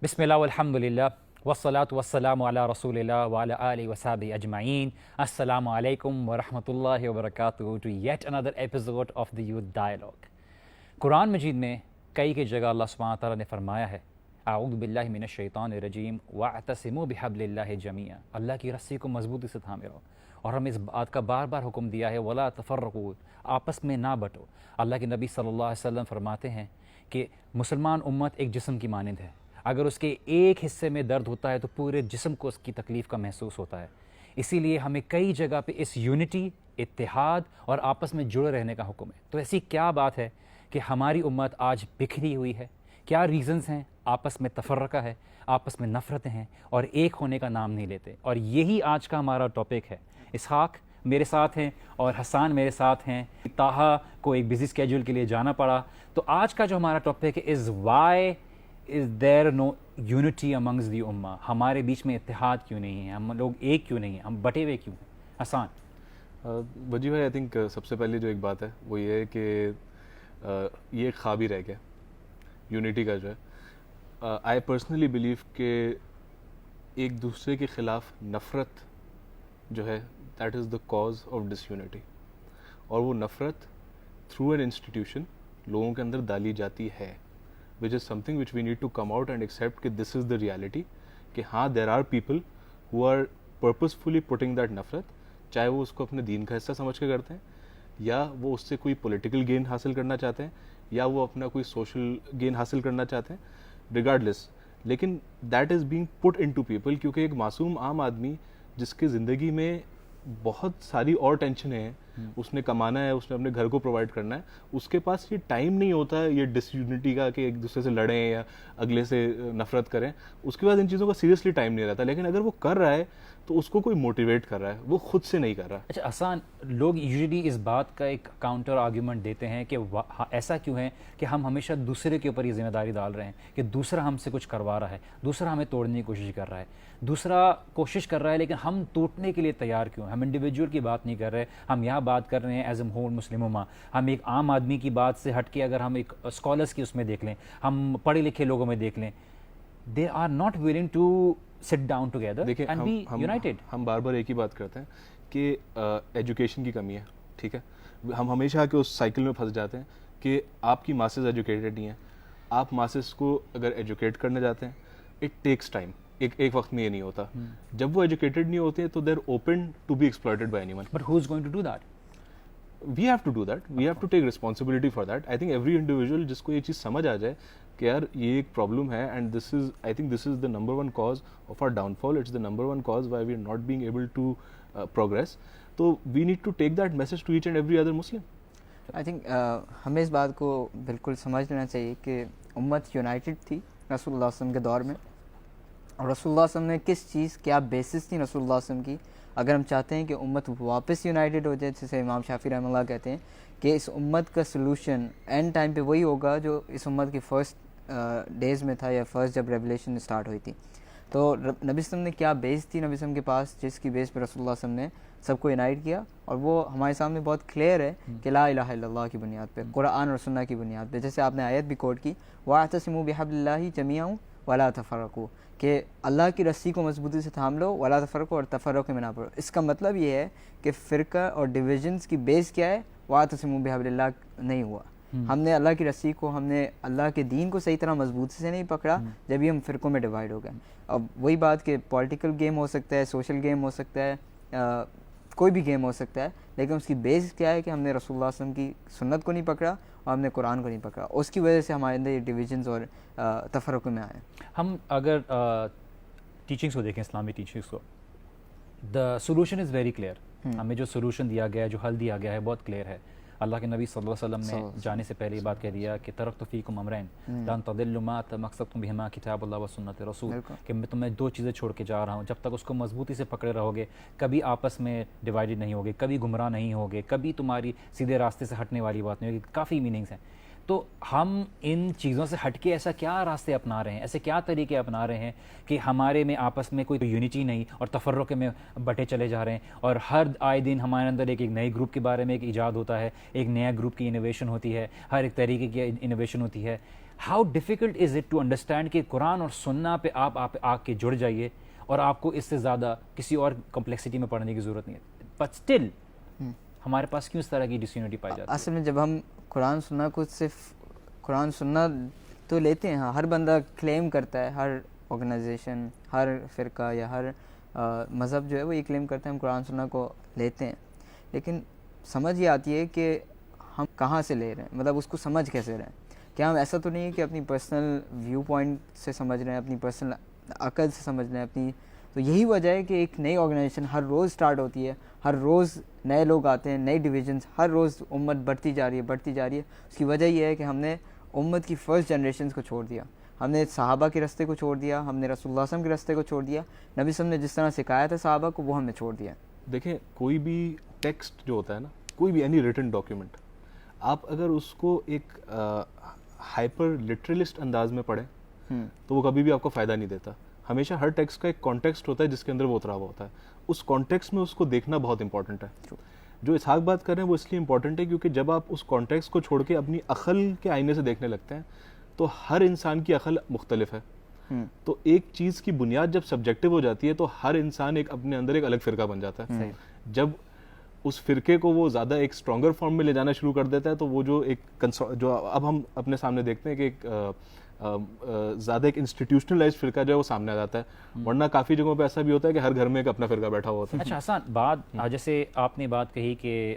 بسم اللہ والحمد للہ والصلاة والسلام علی رسول اللہ وعلی آلہ وصحبہ اجمعین. السلام علیکم ورحمۃ اللہ وبرکاتہ to yet another episode of the youth dialogue. Quran Majeed میں کئی جگہ اللہ سبحانہ تعالیٰ نے فرمایا ہے اعوذ باللہ من الشیطان الرجیم واعتصموا بحبل اللہ جمیعا، اللہ کی رسی کو مضبوطی سے تھامے رہو. اور ہمیں اس بات کا بار بار حکم دیا ہے ولا تفرقوا، آپس میں نہ بٹو. اللہ کے نبی صلی اللہ علیہ وسلم فرماتے ہیں کہ مسلمان امت ایک جسم کی مانند ہے، اگر اس کے ایک حصے میں درد ہوتا ہے تو پورے جسم کو اس کی تکلیف کا محسوس ہوتا ہے. اسی لیے ہمیں کئی جگہ پہ اس یونٹی، اتحاد اور آپس میں جڑے رہنے کا حکم ہے. تو ایسی کیا بات ہے کہ ہماری امت آج بکھری ہوئی ہے؟ کیا ریزنز ہیں؟ آپس میں تفرقہ ہے، آپس میں نفرتیں ہیں اور ایک ہونے کا نام نہیں لیتے. اور یہی آج کا ہمارا ٹاپک ہے. اسحاق میرے ساتھ ہیں اور حسان میرے ساتھ ہیں. طاہا کو ایک بزی اسکیجول کے لیے جانا پڑا. تو آج کا جو ہمارا ٹاپک ہے is why is there no unity amongst the ummah. ہمارے بیچ میں اتحاد کیوں نہیں ہے؟ ہم لوگ ایک کیوں نہیں ہیں؟ ہم بٹے ہوئے کیوں ہیں؟ حسان. وجی بھائی، آئی تھنک سب سے پہلے جو ایک بات ہے وہ یہ ہے کہ یہ ایک خواب ہی رہ گیا یونٹی کا جو ہے. آئی پرسنلی بلیو کہ ایک دوسرے کے خلاف نفرت جو ہے that is the cause of disunity, اور وہ نفرت تھرو این انسٹیٹیوشن لوگوں کے اندر ڈالی جاتی ہے، which is something which we need to come out and accept کہ this is the reality کہ ہاں there are people who are purposefully putting that نفرت، چاہے وہ اس کو اپنے دین کا حصہ سمجھ کے کرتے ہیں یا وہ اس سے کوئی پولیٹیکل گین حاصل کرنا چاہتے ہیں یا وہ اپنا کوئی سوشل گین حاصل کرنا چاہتے ہیں، ریگارڈلیس. لیکن that is being put into people, کیونکہ ایک معصوم عام آدمی جس کی زندگی میں بہت ساری اور ٹینشنیں ہیں، اس نے کمانا ہے، اس نے اپنے گھر کو پرووائڈ کرنا ہے، اس کے پاس یہ ٹائم نہیں ہوتا ہے یہ ڈس یونٹی کا کہ ایک دوسرے سے لڑیں یا اگلے سے نفرت کریں. اس کے بعد ان چیزوں کا سیریسلی ٹائم نہیں رہتا. لیکن اگر وہ کر رہا ہے تو اس کو کوئی موٹیویٹ کر رہا ہے، وہ خود سے نہیں کر رہا. اچھا حسان، لوگ یوزلی اس بات کا ایک کاؤنٹر آرگیومنٹ دیتے ہیں کہ ایسا کیوں ہے کہ ہم ہمیشہ دوسرے کے اوپر یہ ذمہ داری ڈال رہے ہیں کہ دوسرا ہم سے کچھ کروا رہا ہے، دوسرا ہمیں توڑنے کی کوشش کر رہا ہے، دوسرا کوشش کر رہا ہے لیکن ہم ٹوٹنے کے لیے تیار کیوں ہیں؟ ہم انڈیویجول کی بات نہیں کر رہے، ہم یہاں بات کر رہے ہیں ایز اے ہول مسلم امہ. ہم ایک عام آدمی کی بات سے ہٹ کے اگر ہم ایک اسکالرس کی اس میں دیکھ لیں، ہم پڑھے لکھے لوگوں میں دیکھ لیں، they are not willing to sit down together and be united. ہم بار بار ایک ہی بات کرتے ہیں کہ ایجوکیشن کی کمی ہے، ٹھیک ہے. ہم ہمیشہ کے اس سائیکل میں پھنس جاتے ہیں کہ آپ کی ماسز ایجوکیٹڈ نہیں ہیں. آپ ماسز کو اگر ایجوکیٹ کرنے جاتے ہیں اٹ ٹیکس ٹائم، ایک وقت میں یہ نہیں ہوتا. جب وہ ایجوکیٹڈ نہیں ہوتے تو they are open to be exploited by anyone. But who's going to do that? We have to do that. We have to take responsibility for that. I think every individual جس کو یہ چیز سمجھ آ جائے کہ یار یہ ایک پرابلم ہے and this is, I think this is the number one cause of our downfall. It's the number one cause why we are not being able to progress. تو we need to take that message to each and every other Muslim. I think ہمیں اس بات کو بالکل سمجھ لینا چاہیے کہ امت یونائٹڈ تھی رسول اللہ علیہ وسلم کے دور میں، اور رسول اللہ علیہ وسلم نے کس چیز کیا بیسس تھی رسول اللہ علیہ وسلم کی. اگر ہم چاہتے ہیں کہ امت واپس یونائٹڈ ہو جائے، جیسے امام شافعی رحمہ اللہ کہتے ہیں کہ اس امت کا سلوشن اینڈ ٹائم پہ وہی ہوگا جو اس امت کی فرسٹ ڈیز میں تھا یا فرسٹ جب ریولیشن اسٹارٹ ہوئی تھی. تو نبی صلی اللہ علیہ وسلم نے کیا بیس تھی نبی صلی اللہ علیہ وسلم کے پاس جس کی بیس پہ رسول اللہ صلی اللہ علیہ وسلم نے سب کو یونائٹ کیا، اور وہ ہمارے سامنے بہت کلیئر ہے کہ لا الہ الا اللہ کی بنیاد پہ، قرآن اور سنہ کی بنیاد پہ. جیسے آپ نے آیت بھی کوٹ کی وَاعْتَصِمُوا بِحَبْلِ اللَّهِ جَمِيعًا وَلَا تَفَرَّقُوا، کہ اللہ کی رسی کو مضبوطی سے تھام لو، وَلَا تَفَرَّقُوا، اور تفرق میں نہ پڑو. اس کا مطلب یہ ہے کہ فرقہ اور ڈویژنس کی بیس کیا ہے؟ وَاعْتَصِمُوا بِحَبْلِ اللَّهِ نہیں ہوا. ہم نے اللہ کی رسی کو، ہم نے اللہ کے دین کو صحیح طرح مضبوطی سے نہیں پکڑا جب ہی ہم فرقوں میں ڈیوائڈ ہو گئے. اب وہی بات کہ پولیٹیکل گیم ہو سکتا ہے، سوشل گیم ہو سکتا ہے، کوئی بھی گیم ہو سکتا ہے، لیکن اس کی بیس کیا ہے کہ ہم نے رسول اللہ صلی اللہ علیہ وسلم کی سنت کو نہیں پکڑا اور ہم نے قرآن کو نہیں پکڑا. اس کی وجہ سے ہمارے اندر یہ ڈویژنز اور تفرقوں میں آئے. ہم اگر ٹیچنگس کو دیکھیں، اسلامی ٹیچنگس کو، the solution is very clear. ہمیں جو سولوشن دیا گیا ہے، جو حل دیا گیا ہے، بہت کلیئر ہے. اللہ کے نبی صلی اللہ علیہ وسلم نے جانے سے پہلے یہ بات کہہ دیا کہ ترکت فیکم امرین لن تضلوا ما تمسکتم بہما کتاب اللہ و سنت رسول، کہ میں تمہیں دو چیزیں چھوڑ کے جا رہا ہوں، جب تک اس کو مضبوطی سے پکڑے رہو گے کبھی آپس میں ڈیوائیڈڈ نہیں ہوگے، کبھی گمراہ نہیں ہوگے، کبھی تمہاری سیدھے راستے سے ہٹنے والی بات نہیں ہوگی. کافی میننگس ہیں. تو ہم ان چیزوں سے ہٹ کے ایسا کیا راستے اپنا رہے ہیں، ایسے کیا طریقے اپنا رہے ہیں کہ ہمارے میں آپس میں کوئی یونٹی نہیں اور تفرقے میں بٹے چلے جا رہے ہیں، اور ہر آئے دن ہمارے اندر ایک نئے گروپ کے بارے میں ایک ایجاد ہوتا ہے، ایک نیا گروپ کی انوویشن ہوتی ہے، ہر ایک طریقے کی انوویشن ہوتی ہے. How difficult is it to understand کہ قرآن اور سننا پہ آپ آ کے جڑ جائیے اور آپ کو اس سے زیادہ کسی اور کمپلیکسٹی میں پڑھنے کی ضرورت نہیں ہے. بٹ اسٹل ہمارے پاس کیوں اس طرح کی ڈس یونٹی پائی جاتی ہے؟ اصل میں جب ہم قرآن سننا کو صرف قرآن سننا تو لیتے ہیں, ہاں ہر بندہ کلیم کرتا ہے, ہر آرگنائزیشن, ہر فرقہ یا ہر مذہب جو ہے وہ یہ کلیم کرتے ہیں ہم قرآن سننا کو لیتے ہیں, لیکن سمجھ یہ آتی ہے کہ ہم کہاں سے لے رہے ہیں, مطلب اس کو سمجھ کیسے رہے ہیں. کیا ہم ایسا تو نہیں ہے کہ اپنی پرسنل ویو پوائنٹ سے سمجھ رہے ہیں, اپنی پرسنل عقل سے سمجھ رہے ہیں اپنی. تو یہی وجہ ہے کہ ایک نئی آرگنائزیشن ہر روز سٹارٹ ہوتی ہے, ہر روز نئے لوگ آتے ہیں, نئے ڈویژنس, ہر روز امت بڑھتی جا رہی ہے. اس کی وجہ یہ ہے کہ ہم نے امت کی فرسٹ جنریشنز کو چھوڑ دیا, ہم نے صحابہ کے راستے کو چھوڑ دیا, ہم نے رسول اللہ صلی اللہ علیہ وسلم کے راستے کو چھوڑ دیا, نبی صلی اللہ علیہ وسلم نے جس طرح سکھایا تھا صحابہ کو وہ ہم نے چھوڑ دیا. دیکھیں کوئی بھی ٹیکسٹ جو ہوتا ہے نا, کوئی بھی اینی ریٹن ڈاکیومنٹ, آپ اگر اس کو ایک ہائپر لٹرلسٹ انداز میں پڑھیں تو وہ کبھی بھی آپ کو فائدہ نہیں دیتا. ہمیشہ ہر ٹیکسٹ کا ایک کانٹیکسٹ ہوتا ہے جس کے اندر وہ اترا ہوا ہوتا ہے, اس کانٹیکسٹ میں اس کو دیکھنا بہت امپورٹنٹ ہے. جو اسحاق بات کر رہے ہیں وہ اس لیے امپورٹنٹ ہے کیونکہ جب آپ اس کانٹیکسٹ کو چھوڑ کے اپنی عقل کے آئینے سے دیکھنے لگتے ہیں تو ہر انسان کی عقل مختلف ہے. تو ایک چیز کی بنیاد جب سبجیکٹو ہو جاتی ہے تو ہر انسان ایک اپنے اندر ایک الگ فرقہ بن جاتا ہے. جب اس فرقے کو وہ زیادہ ایک اسٹرانگر فارم میں لے جانا شروع کر دیتا ہے تو وہ جو ایک جو اب ہم اپنے سامنے دیکھتے ہیں کہ ایک زیادہ ایک انسٹیٹیوشنلائز فرقہ جو ہے وہ سامنے آ جاتا ہے, ورنہ کافی جگہوں پہ ایسا بھی ہوتا ہے کہ ہر گھر میں ایک اپنا فرقہ بیٹھا ہوا ہوتا ہے. اچھا حسان, بات جیسے آپ نے بات کہی کہ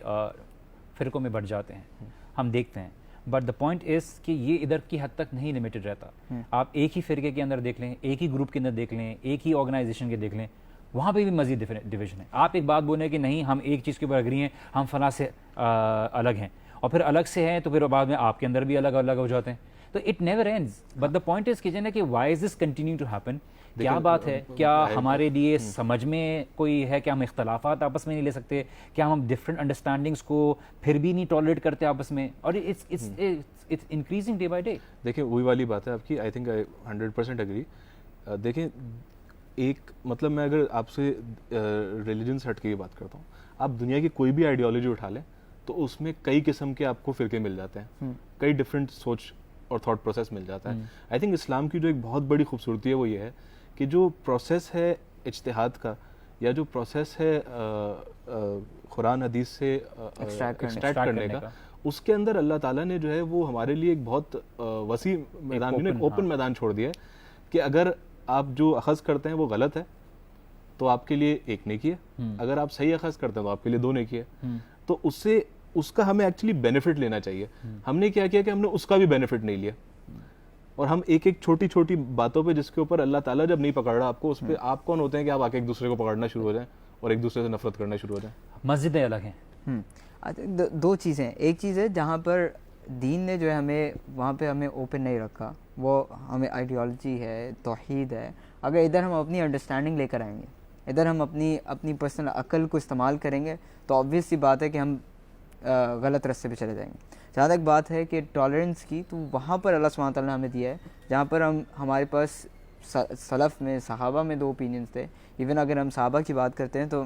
فرقوں میں بڑھ جاتے ہیں, ہم دیکھتے ہیں, بٹ دا پوائنٹ از کہ یہ ادھر کی حد تک نہیں لمیٹڈ رہتا. آپ ایک ہی فرقے کے اندر دیکھ لیں, ایک ہی گروپ کے اندر دیکھ لیں, ایک ہی آرگنائزیشن کے دیکھ لیں, وہاں پہ بھی مزید ڈویژن ہے. آپ ایک بات بولیں کہ نہیں ہم ایک چیز کے اوپر اگری ہیں, ہم فلاں سے الگ ہیں, اور پھر الگ سے ہیں تو پھر بعد میں آپ کے اندر بھی الگ الگ ہو جاتے ہیں. تو it never ends. But the point is کہ why is this continue to happen? کیا بات ہے؟ کیا ہمارے لیے سمجھ میں کوئی ہے کہ ہم اختلافات آپس میں نہیں لے سکتے؟ کیا ہم ڈفرینٹ انڈرسٹینڈنگس کو پھر بھی نہیں ٹالریٹ کرتے آپس میں؟ اور it's increasing day by day. دیکھیں وہی والی بات ہے آپ کی, آئی تھنک آئی 100% اگری. دیکھیں ایک مطلب میں اگر آپ سے ریلیجن سے ہٹ کے یہ بات کرتا ہوں, آپ دنیا کی کوئی بھی آئیڈیالوجی اٹھا لیں تو اس میں کئی قسم کے آپ کو فرقے مل جاتے ہیں, کئی ڈفرینٹ سوچ اور تھاٹ پروسیس مل جاتا ہے. آئی تھنک اسلام کی جو ایک بہت بڑی خوبصورتی ہے وہ یہ ہے کہ جو پروسیس ہے اجتہاد کا, یا جو پروسیس ہے قرآن حدیث سے ایکسٹریکٹ کرنے کا, اس کے اندر اللہ تعالیٰ نے جو ہے وہ ہمارے لیے ایک بہت وسیع میدان, ایک اوپن میدان چھوڑ دیا ہے کہ اگر آپ جو اخذ کرتے ہیں وہ غلط ہے تو آپ کے لیے ایک نیکی ہے, اگر آپ صحیح اخذ کرتے ہیں تو آپ کے لیے 2 نیکی ہے. تو اس کا ہمیں ایکچولی بینیفٹ لینا چاہیے. ہم نے کیا کیا کہ ہم نے اس کا بھی بینیفٹ نہیں لیا, اور ہم ایک چھوٹی چھوٹی باتوں پہ جس کے اوپر اللہ تعالیٰ جب نہیں پکڑ رہا آپ کو, اس پہ آپ کون ہوتے ہیں کہ آپ آ کے ایک دوسرے کو پکڑنا شروع ہو جائیں اور ایک دوسرے سے نفرت کرنا شروع ہو جائیں. مسجدیں الگ ہیں. 2 چیزیں, ایک چیز ہے جہاں پر دین نے جو ہے ہمیں وہاں پہ ہمیں اوپن نہیں رکھا, وہ ہمیں آئیڈیالوجی ہے, توحید ہے. اگر ادھر ہم اپنی انڈرسٹینڈنگ لے کر آئیں گے, ادھر ہم اپنی پرسنل عقل کو استعمال کریں گے تو آبویس سی بات ہے کہ ہم غلط راستے پہ چلے جائیں گے. جہاں تک بات ہے کہ ٹالرنس کی, تو وہاں پر اللہ سبحانہ تعالیٰ نے ہمیں دیا ہے جہاں پر ہمارے پاس سلف میں صحابہ میں 2 اوپینینس تھے. ایون اگر ہم صحابہ کی بات کرتے ہیں تو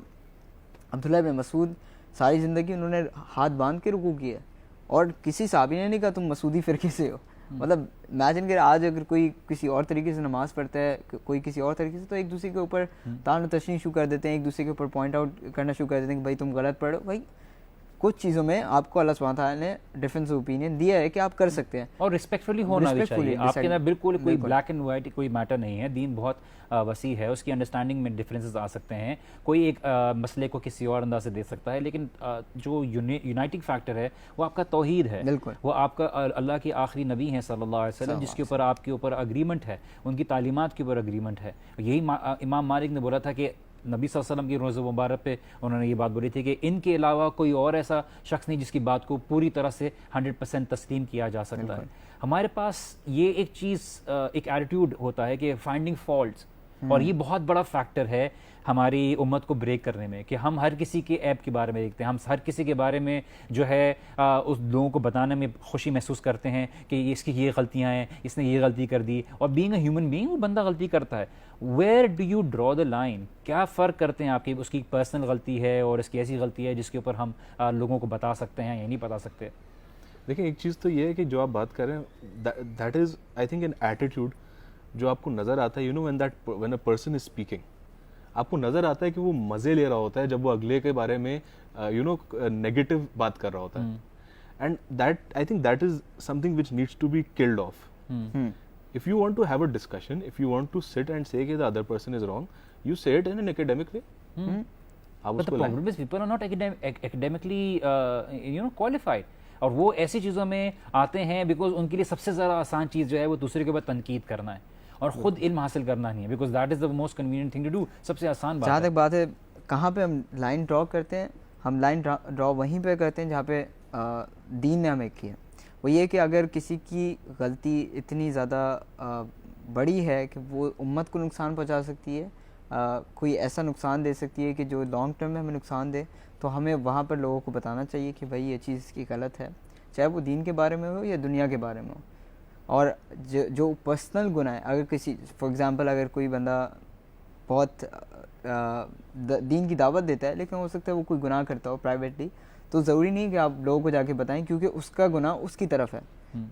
عبداللہ بن مسعود ساری زندگی انہوں نے ہاتھ باندھ کے رکوع کیا, اور کسی صحابی نے نہیں کہا تم مسعودی فرقے سے ہو. مطلب امیجن کر آج اگر کوئی کسی اور طریقے سے نماز پڑھتا ہے, کوئی کسی اور طریقے سے, تو ایک دوسرے کے اوپر طعن و تشنیع شروع کر دیتے ہیں, ایک دوسرے کے اوپر پوائنٹ آؤٹ کرنا شروع کر دیتے ہیں کہ بھائی تم غلط پڑھو. بھائی کچھ چیزوں میں آپ کو اللہ سبحانہ تعالیٰ نے ڈیفرنس اوپینین دیا ہے کہ آپ کر سکتے ہیں, اور ریسپیکٹفلی ہونا بھی چاہیے. آپ کے اندر بالکل کوئی بلیک اینڈ وائٹ کوئی میٹر نہیں ہے. دین بہت وسیع ہے, اس کی انڈرسٹینڈنگ میں ڈفرینسز آ سکتے ہیں. کوئی ایک مسئلے کو کسی اور انداز سے دیکھ سکتا ہے, لیکن جو یونائٹنگ فیکٹر ہے وہ آپ کا توحید ہے, وہ آپ کا اللہ کے آخری نبی ہیں صلی اللہ علیہ وسلم, جس کے اوپر آپ کے اوپر اگریمنٹ ہے, ان کی تعلیمات کے اوپر اگریمنٹ ہے. یہی امام مالک نے بولا تھا کہ نبی صلی اللہ علیہ وسلم کی روز مبارک پہ انہوں نے یہ بات بولی تھی کہ ان کے علاوہ کوئی اور ایسا شخص نہیں جس کی بات کو پوری طرح سے 100% تسلیم کیا جا سکتا ہے. ہمارے پاس یہ ایک چیز, ایک ایٹیٹیوڈ ہوتا ہے کہ فائنڈنگ فالٹس, اور یہ بہت بڑا فیکٹر ہے ہماری امت کو بریک کرنے میں, کہ ہم ہر کسی کے ایپ کے بارے میں دیکھتے ہیں, ہم ہر کسی کے بارے میں جو ہے اس لوگوں کو بتانے میں خوشی محسوس کرتے ہیں کہ اس کی یہ غلطیاں ہیں, اس نے یہ غلطی کر دی. اور بینگ اے ہیومن بینگ وہ بندہ غلطی کرتا ہے. Where do you draw the line? کیا فرق کرتے ہیں آپ کی اس کی پرسنل غلطی ہے اور اس کی ایسی غلطی ہے جس کے اوپر ہم لوگوں کو بتا سکتے ہیں یا نہیں بتا سکتے؟ دیکھیں ایک چیز تو یہ ہے کہ جو آپ بات کر رہے ہیں that is I think an attitude جو آپ کو نظر آتا ہے, when a person is speaking, آپ کو نظر آتا ہے کہ وہ مزے لے رہا ہوتا ہے جب وہ اگلے کے بارے میں نیگیٹو بات کر رہا ہوتا ہے, and that I think that is something which needs to be killed off. If you want to have a discussion, if you want to sit and say that the other person is wrong, you say it in an academic way. But the problem is people are not academically qualified. اور وہ ایسی چیزوں میں آتے ہیں because ان کے لیے سب سے زیادہ آسان چیز جو ہے وہ دوسرے کے اوپر تنقید کرنا ہے اور خود علم حاصل کرنا نہیں ہے, because that is the most convenient thing to do. سب سے آسان بات جہاں تک بات ہے کہاں پہ ہم لائن ڈرا کرتے ہیں, ہم لائن ڈرا وہیں پہ کرتے ہیں جہاں پہ دین نے ہمیں کیا. وہ یہ کہ اگر کسی کی غلطی اتنی زیادہ بڑی ہے کہ وہ امت کو نقصان پہنچا سکتی ہے, کوئی ایسا نقصان دے سکتی ہے کہ جو لانگ ٹرم میں ہمیں نقصان دے, تو ہمیں وہاں پر لوگوں کو بتانا چاہیے کہ بھائی یہ چیز کی غلط ہے, چاہے وہ دین کے بارے میں ہو یا دنیا کے بارے میں ہو. اور جو پرسنل گناہ ہے, اگر کسی فار ایگزامپل اگر کوئی بندہ بہت دین کی دعوت دیتا ہے لیکن ہو سکتا ہے وہ کوئی گناہ کرتا ہو پرائیویٹلی, تو ضروری نہیں کہ آپ لوگوں کو جا کے بتائیں کیونکہ اس کا گناہ اس کی طرف ہے,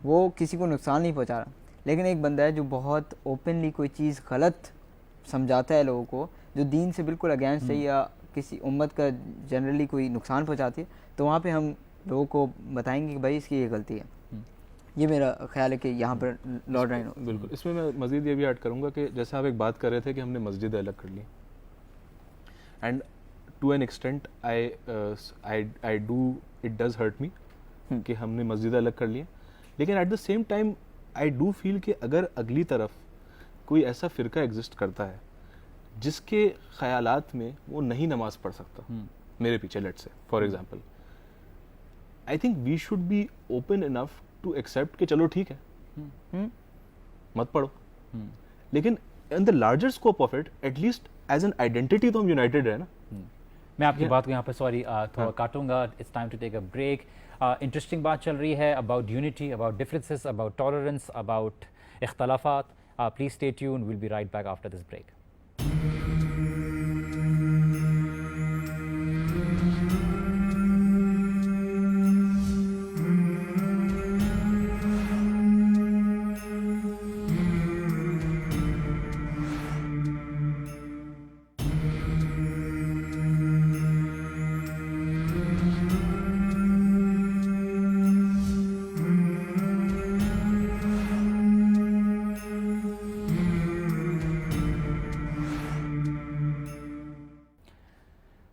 وہ کسی کو نقصان نہیں پہنچا رہا. لیکن ایک بندہ ہے جو بہت اوپنلی کوئی چیز غلط سمجھاتا ہے لوگوں کو, جو دین سے بالکل اگینسٹ ہے یا کسی امت کا جنرلی کوئی نقصان پہنچاتی ہے, تو وہاں پہ ہم لوگوں کو بتائیں گے کہ بھائی اس کی یہ غلطی ہے. یہ میرا خیال ہے کہ یہاں پر لارڈ رائنو. بالکل, اس میں مزید یہ بھی ایڈ کروں گا کہ جیسے آپ ایک بات کر رہے تھے کہ ہم نے مسجد الگ کر لی, and to an extent I do it does hurt me کہ ہم نے مسجد الگ کر لی, لیکن at the same time I do feel کہ اگر اگلی طرف کوئی ایسا فرقہ ایگزسٹ کرتا ہے جس کے خیالات میں وہ نہیں نماز پڑھ سکتا میرے پیچھے, let say for example, I think we should be open enough to accept کہ چلو ٹھیک ہے مت پڑھو, لیکن in the larger scope of it at least as an identity تو ہم یونائٹیڈ ہے نا. میں آپ کی بات کو یہاں پہ سوری تھوڑا کاٹوں گا, it's time to take a break. Interesting بات چل رہی ہے about unity, about differences, about tolerance, about اختلافات. Please stay tune, we'll be right back after this break.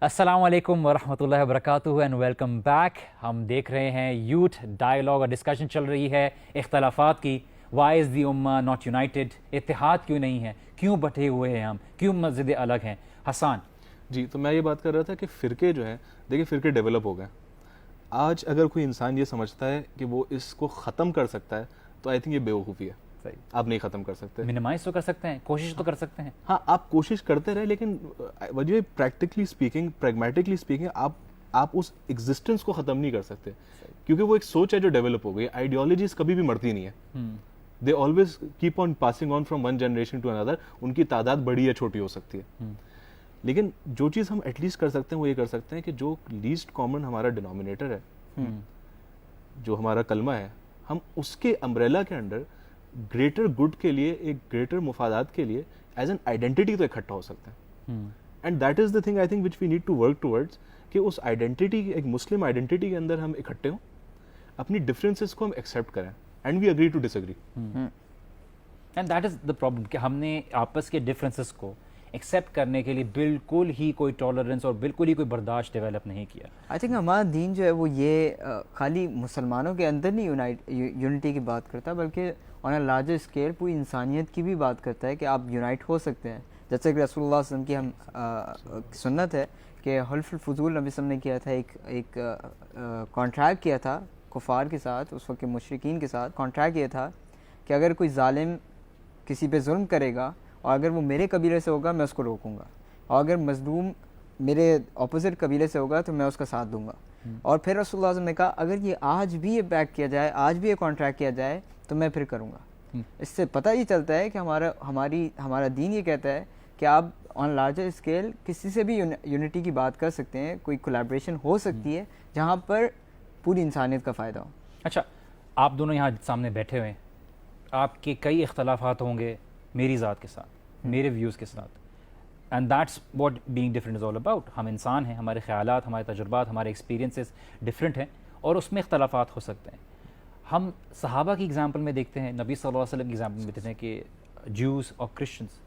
السلام علیکم ورحمۃ اللہ وبرکاتہ اینڈ ویلکم بیک. ہم دیکھ رہے ہیں یوتھ ڈائیلاگ اور ڈسکشن چل رہی ہے اختلافات کی. وائی از دی امہ ناٹ یونائٹیڈ, اتحاد کیوں نہیں ہے, کیوں بٹے ہوئے ہیں ہم, کیوں مسجدیں الگ ہیں. حسان جی, تو میں یہ بات کر رہا تھا کہ فرقے جو ہیں, دیکھیں فرقے ڈیولپ ہو گئے. آج اگر کوئی انسان یہ سمجھتا ہے کہ وہ اس کو ختم کر سکتا ہے تو آئی تھنک یہ بیوقوفی ہے. آپ نہیں ختم کر سکتے, منیمائز تو کر سکتے ہیں, کوشش تو کر سکتے ہیں. ہاں آپ کوشش کرتے رہے, لیکن وجہ پریکٹیکلی اسپیکنگ, پریگمیٹکلی اسپیکنگ, آپ اس ایگزسٹنس کو ختم نہیں کر سکتے, کیونکہ وہ ایک سوچ ہے جو ڈیولپ ہو گئی. آئیڈیالوجیز کبھی بھی مرتی نہیں ہے, they always keep on passing on from one generation to another. ان کی تعداد بڑی یا چھوٹی ہو سکتی ہے, لیکن جو چیز ہم ایٹ لیسٹ کر سکتے ہیں وہ یہ کر سکتے ہیں کہ جو لیسٹ کامن ہمارا ڈینومینیٹر ہے, جو ہمارا کلمہ ہے, ہم اس کے امبریلا کے انڈر گریٹر گڈ کے لیے, ایک گریٹر مفادات کے لیے ایز این آئیڈینٹی تو اکٹھا ہو سکتے ہیں. And that is the thing I think which we need to work towards, کہ اس آئیڈینٹی, ایک مسلم آئیڈینٹی کے اندر ہم اکٹھے ہوں, اپنی ڈفرینسز کو ہم ایکسیپٹ کریں, and we agree to disagree. And that is the problem کہ ہم نے آپس کے ڈفرینسز کو ایکسیپٹ کرنے کے لیے بالکل ہی کوئی ٹالرنس اور بالکل ہی کوئی برداشت ڈیولپ نہیں کیا. آئی تھنک ہمارا دین جو ہے وہ یہ خالی مسلمانوں کے اندر نہیں یونٹی کی بات کرتا, بلکہ آن اے لارجر اسکیل پوری انسانیت کی بھی بات کرتا ہے کہ آپ یونائٹ ہو سکتے ہیں. جیسے کہ رسول اللہ صلی اللہ علیہ وسلم کی ہم سنت ہے کہ حلف الفضول نبی صلی اللہ علیہ وسلم نے کیا تھا, ایک کانٹریکٹ کیا تھا کفار کے ساتھ, اس وقت کے مشرکین کے ساتھ کانٹریکٹ کیا تھا کہ اگر کوئی ظالم کسی پہ ظلم کرے گا اور اگر وہ میرے قبیلے سے ہوگا میں اس کو روکوں گا, اور اگر مظلوم میرے اپوزٹ قبیلے سے ہوگا تو میں اس کا ساتھ دوں گا. اور پھر رسول اللہ صلی اللہ علیہ وسلم نے کہا اگر یہ آج بھی یہ بیک کیا جائے, آج بھی یہ کانٹریکٹ کیا جائے تو میں پھر کروں گا. اس سے پتہ یہ چلتا ہے کہ ہمارا دین یہ کہتا ہے کہ آپ آن لارجر اسکیل کسی سے بھی یونٹی کی بات کر سکتے ہیں, کوئی کولیبریشن ہو سکتی ہے جہاں پر پوری انسانیت کا فائدہ ہو. اچھا آپ دونوں یہاں سامنے بیٹھے ہوئے ہیں, آپ کے کئی اختلافات ہوں گے میری ذات کے ساتھ, میرے ویوز کے ساتھ, and that's what being different is all about. ہم انسان ہیں, ہمارے خیالات, ہمارے تجربات, ہمارے ایکسپیرینسز ڈفرینٹ ہیں اور اس میں اختلافات ہو سکتے ہیں. ہم صحابہ کی اگزامپل میں دیکھتے ہیں, نبی صلی اللہ علیہ وسلم کی اگزامپل میں دیکھتے ہیں کہ جوز اور کرسچنس,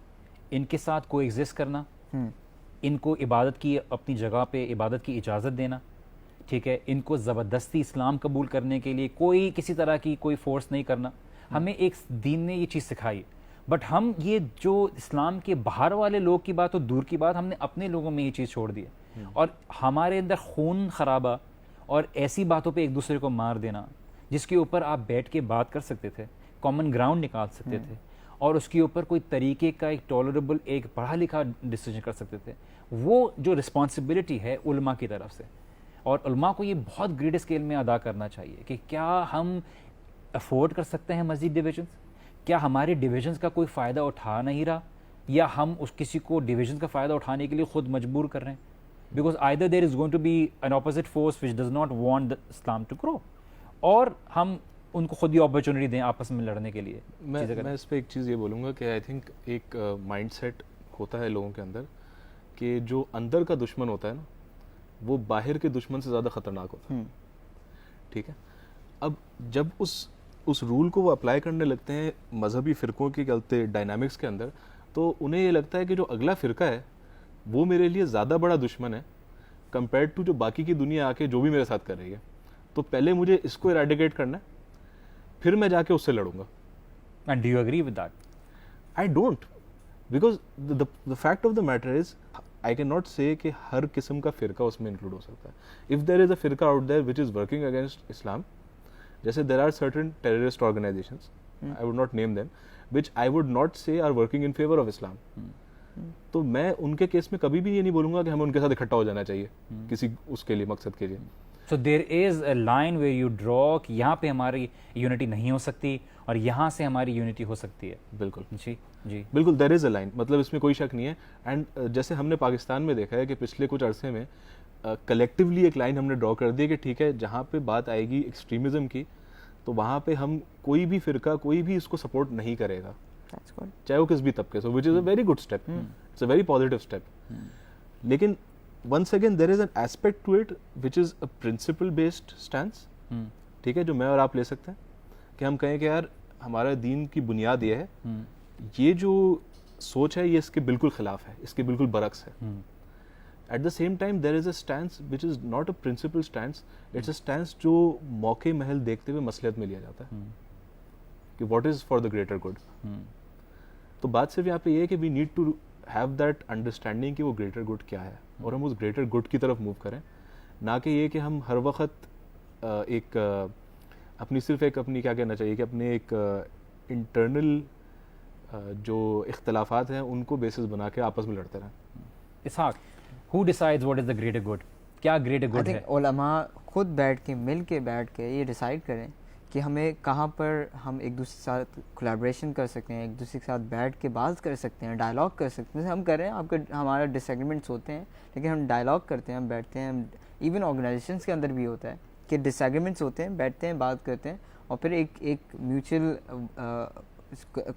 ان کے ساتھ کو ایگزسٹ کرنا, ان کو عبادت کی اپنی جگہ پہ عبادت کی اجازت دینا, ٹھیک ہے, ان کو زبردستی اسلام قبول کرنے کے لیے کوئی کسی طرح کی کوئی فورس نہیں کرنا. ہمیں ایک دین نے یہ چیز سکھائی, بٹ ہم یہ جو اسلام کے باہر والے لوگ کی بات اور دور کی بات, ہم نے اپنے لوگوں میں یہ چیز چھوڑ دی ہے, اور ہمارے اندر خون خرابہ اور ایسی باتوں پہ ایک دوسرے کو مار دینا جس کے اوپر آپ بیٹھ کے بات کر سکتے تھے, کامن گراؤنڈ نکال سکتے تھے, اور اس کے اوپر کوئی طریقے کا ایک ٹالریبل ایک پڑھا لکھا ڈیسیجن کر سکتے تھے. وہ جو رسپانسبلٹی ہے علماء کی طرف سے, اور علماء کو یہ بہت گریٹ اسکیل میں ادا کرنا چاہیے کہ کیا ہم افورڈ کر سکتے ہیں مزید ڈویژنس, کیا ہمارے ڈویژنس کا کوئی فائدہ اٹھا نہیں رہا, یا ہم اس کسی کو ڈویژن کا فائدہ اٹھانے کے لیے خود مجبور کر رہے ہیں. Because either there is going to be an opposite force which does not want Islam to grow, اور ہم ان کو خود ہی اپرچونیٹی دیں آپس میں لڑنے کے لیے. میں اس پہ ایک چیز یہ بولوں گا کہ آئی تھنک ایک مائنڈ سیٹ ہوتا ہے لوگوں کے اندر کہ جو اندر کا دشمن ہوتا ہے نا, وہ باہر کے دشمن سے زیادہ خطرناک ہوتا ہے, ٹھیک ہے. اب جب اس رول کو وہ اپلائی کرنے لگتے ہیں مذہبی فرقوں کے چلتے ڈائنامکس کے اندر, تو انہیں یہ لگتا ہے کہ جو اگلا فرقہ ہے وہ میرے لیے زیادہ بڑا دشمن ہے کمپیئرڈ ٹو جو باقی کی دنیا آ کے جو بھی میرے ساتھ کر رہی ہے. تو پہلے مجھے اس کو ایریڈیکیٹ کرنا ہے, پھر میں جا کے اس سے لڑوں گا. And do you agree with that? I don't, because the fact of the matter is I cannot say کہ ہر قسم کا فرقہ اس میں انکلوڈ ہو سکتا ہے. If there is a فرقہ out there which is working against Islam, جیسے there are certain terrorist organizations, I would not name them, which I would not say are working in favor of Islam. تو میں ان کے case میں کبھی بھی یہ نہیں بولوں گا کہ ہمیں ان کے ساتھ اکٹھا ہو جانا چاہیے کسی اس کے لیے مقصد کے لیے. So there is a line where you draw کہ یہاں پہ ہماری یونٹی نہیں ہو سکتی اور یہاں سے ہماری یونٹی ہو سکتی ہے. بالکل جی جی بالکل, there is a line, مطلب اس میں کوئی شک نہیں ہے. اینڈ جیسے ہم نے پاکستان میں دیکھا ہے کہ پچھلے کچھ عرصے میں کلیکٹیولی ایک لائن ہم نے ڈرا کر دی کہ ٹھیک ہے جہاں پہ بات آئے گی ایکسٹریمزم کی تو وہاں پہ ہم کوئی بھی فرقہ کوئی بھی اس کو سپورٹ نہیں کرے گا, چاہے وہ کس بھی طبقے سے, which is a very good step, it's a very positive step. لیکن once again there is an aspect to it which is a principle based stance, ٹھیک ہے, جو میں اور آپ لے سکتے ہیں کہ ہم کہیں کہ یار ہمارا دین کی بنیاد یہ ہے, یہ جو سوچ ہے یہ اس کے بالکل خلاف ہے, اس کے بالکل برعکس ہے. At the same time there is a stance which is not a principle stance, it's a stance جو موقع محل دیکھتے ہوئے مصلحت میں لیا جاتا ہے کہ what is for the greater good. تو بات صرف یہاں پہ یہ ہے کہ we need to have that understanding کہ وہ greater good کیا ہے, اور ہم اس greater good کی طرف موو کریں, نہ کہ یہ کہ ہم ہر وقت ایک اپنی صرف ایک اپنی کیا کہنا چاہیے کہ اپنے ایک انٹرنل جو اختلافات ہیں ان کو بیسس بنا کے آپس میں لڑتے رہیں. اسحاق, who decides what is the greater good? کیا greater good ہے؟ علماء خود بیٹھ کے مل کے بیٹھ کے یہ ڈیسائیڈ کریں کہ ہمیں کہاں پر ہم ایک دوسرے کے ساتھ کولیبریشن کر سکتے ہیں, ایک دوسرے کے ساتھ بیٹھ کے بات کر سکتے ہیں, ڈائلاگ کر سکتے ہیں. جیسے ہم کر رہے ہیں, آپ کا ہمارا ڈس ایگریمنٹس ہوتے ہیں لیکن ہم ڈائلاگ کرتے ہیں, ہم بیٹھتے ہیں. ایون آرگنائزیشنس کے اندر بھی ہوتا ہے کہ ڈس ایگریمنٹس ہوتے ہیں, بیٹھتے ہیں, بات کرتے ہیں, اور پھر ایک میوچل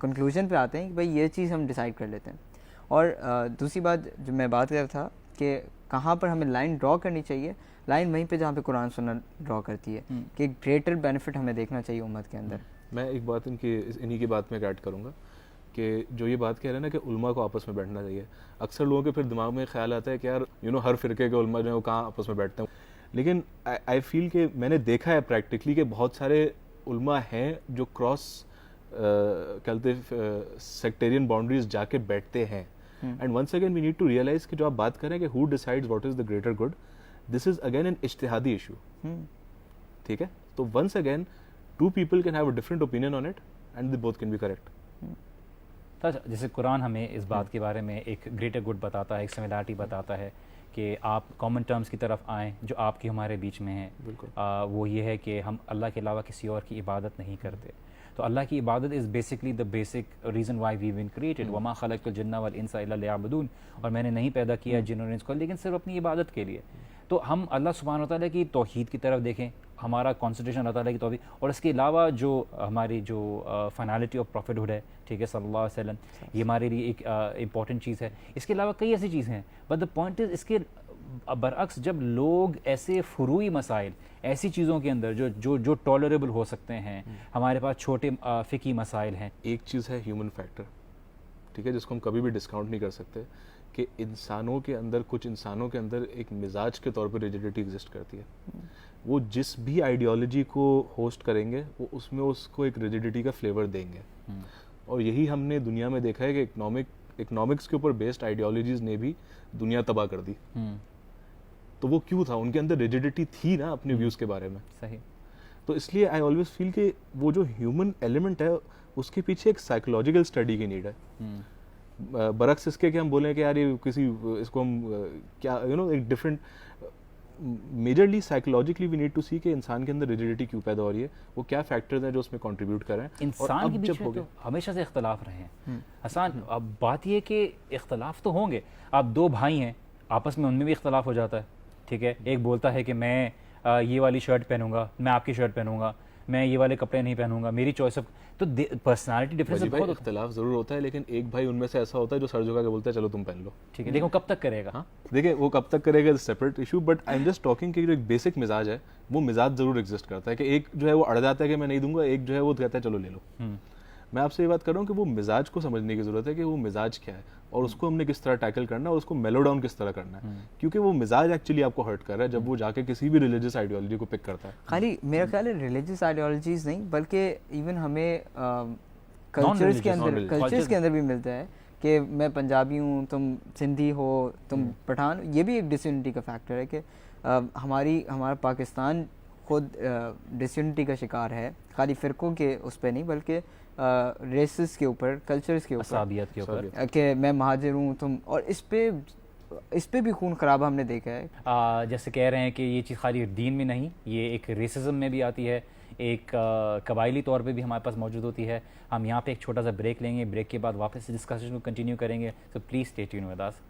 کنکلوژن پہ آتے ہیں کہ بھائی یہ چیز ہم ڈیسائیڈ کر لیتے ہیں. اور دوسری بات جو میں بات کر رہا تھا کہ کہاں پر ہمیں لائن ڈرا کرنی چاہیے, لائن وہیں پہ جہاں پہ قرآن سنت ڈرا کرتی ہے کہ گریٹر بینیفٹ ہمیں دیکھنا چاہیے امت کے اندر. میں ایک بات انہی کی بات میں ایڈ کروں گا کہ جو یہ بات کہہ رہے ہیں نا کہ علماء کو آپس میں بیٹھنا چاہیے, اکثر لوگوں کے پھر دماغ میں خیال آتا ہے کہ یار ہر فرقے کے علماء جو ہیں وہ کہاں آپس میں بیٹھتے ہیں. لیکن آئی فیل کہ میں نے دیکھا ہے پریکٹیکلی کہ بہت سارے علماء ہیں جو کراس کہتے سیکٹیرین باؤنڈریز جا کے بیٹھتے ہیں. And once again we need to realise کہ جو آپ بات کریں کہ who decides what is the greater good, this is again an اجتہادی ایشو, ٹھیک ہے. تو once again two people can have a different opinion on it and they both can be correct. جیسے قرآن ہمیں اس بات کے بارے میں ایک گریٹر گڈ بتاتا ہے, ایک سملیرٹی بتاتا ہے کہ آپ کامن ٹرمز کی طرف آئیں جو آپ کی ہمارے بیچ میں ہیں. وہ یہ ہے کہ ہم اللہ کے علاوہ کسی اور کی عبادت نہیں کرتے. تو اللہ کی عبادت is basically the basic reason why we been created, وما خلقت الجن والانس الا لیعبدون, اور میں نے نہیں پیدا کیا جن اور انس کو لیکن صرف اپنی عبادت کے لیے. تو ہم اللہ سبحانہ و تعالیٰ کی توحید کی طرف دیکھیں, ہمارا کانسنٹریشن اللہ تعالیٰ کی توفیق, اور اس کے علاوہ جو ہماری جو فائنالٹی آف پروفٹ ہوڈ ہے, ٹھیک ہے, صلی اللہ علیہ وسلم, یہ ہمارے لیے ایک امپورٹنٹ چیز ہے. اس کے علاوہ کئی ایسی چیزیں ہیں, بٹ دا پوائنٹ از اس کے برعکس جب لوگ ایسے فروعی مسائل, ایسی چیزوں کے اندر جو ٹالریبل ہو سکتے ہیں, ہمارے پاس چھوٹے فقہی مسائل ہیں. ایک چیز ہے ہیومن فیکٹر, ٹھیک ہے, جس کو ہم کبھی بھی ڈسکاؤنٹ نہیں کر سکتے, کہ انسانوں کے اندر, کچھ انسانوں کے اندر ایک مزاج کے طور پر ریجیڈیٹی ایگزسٹ کرتی ہے. وہ جس بھی آئیڈیالوجی کو ہوسٹ کریں گے وہ اس میں اس کو ایک ریجیڈیٹی کا فلیور دیں گے. اور یہی ہم نے دنیا میں دیکھا ہے کہ اکنامکس کے اوپر بیسڈ آئیڈیالوجیز نے بھی دنیا تباہ کر دی. تو وہ کیوں تھا؟ ان کے اندر ریجیڈیٹی تھی نا اپنے ویوز کے بارے میں. صحیح. تو اس لیے آئی آلویز فیل کہ وہ جو ہیومن ایلیمنٹ ہے اس کے پیچھے ایک سائیکولوجیکل اسٹڈی کی نیڈ ہے. برعکس اس کے کہ ہم بولیں کہ یار یہ کسی اس کو ہم کیا ایک different majorly psychologically we need to see کہ انسان کے اندر ریجیڈیٹی کیوں پیدا ہو رہی ہے, وہ کیا فیکٹرز ہیں جو اس میں کنٹریبیوٹ کر رہے ہیں. انسان کے بیچ میں تو ہمیشہ سے اختلاف رہے ہیں حسان. اب بات یہ کہ اختلاف تو ہوں گے, آپ دو بھائی ہیں, آپس میں ان میں بھی اختلاف ہو جاتا ہے, ٹھیک ہے. ایک بولتا ہے کہ میں یہ والی شرٹ پہنوں گا, میں آپ کی شرٹ پہنوں گا, میں یہ والے کپڑے نہیں پہنوں گا, میری چوائس. تو پرسنالٹی ڈفرینس بہت اختلاف ضرور ہوتا ہے, لیکن ایک بھائی ان میں سے ایسا ہوتا ہے جو سر جھکا کے بولتا ہے چلو تم پہن لو, ٹھیک ہے. لیکن وہ کب تک کرے گا؟ دیکھیں وہ کب تک کرے گا separate issue, but I am just talking کہ جو ایک بیسک مزاج ہے وہ مزاج ضرور ایگزسٹ کرتا ہے, کہ ایک جو ہے وہ اڑ جاتا ہے کہ میں نہیں دوں گا, ایک جو ہے وہ کہتا ہے چلو لے لو. میں آپ سے یہ بات کر رہا ہوں کہ وہ مزاج کو سمجھنے کی ضرورت ہے کہ وہ مزاج کیا ہے اور اس کو ہم نے کس طرح ٹیکل کرنا ہے اور اس کو میلو ڈاؤن کس طرح کرنا ہے, کیونکہ وہ مزاج ایکچولی آپ کو ہرٹ کر رہا ہے جب وہ جا کے کسی بھی ریلیجیس آئیڈیالوجی کو پک کرتا ہے. خالی میرا خیال ہے ریلیجیس آئیڈیالوجیز نہیں, بلکہ ایون ہمیں کلچرز کے اندر بھی ملتا ہے کہ میں پنجابی ہوں, تم سندھی ہو, تم پٹھان. یہ بھی ایک ڈس یونٹی کا فیکٹر ہے کہ ہمارا پاکستان خود ڈس یونٹی کا شکار ہے, خالی فرقوں کے اس پہ نہیں بلکہ ریسز کے اوپر, کلچرز کے اوپر, عصابیت کے اوپر, کہ میں مہاجر ہوں تم. اور اس پہ بھی خون خرابہ ہم نے دیکھا ہے. جیسے کہہ رہے ہیں کہ یہ چیز خالی دین میں نہیں, یہ ایک ریسزم میں بھی آتی ہے, ایک قبائلی طور پہ بھی ہمارے پاس موجود ہوتی ہے. ہم یہاں پہ ایک چھوٹا سا بریک لیں گے, بریک کے بعد واپس ڈسکشن کو کنٹینیو کریں گے. So please stay tune with us.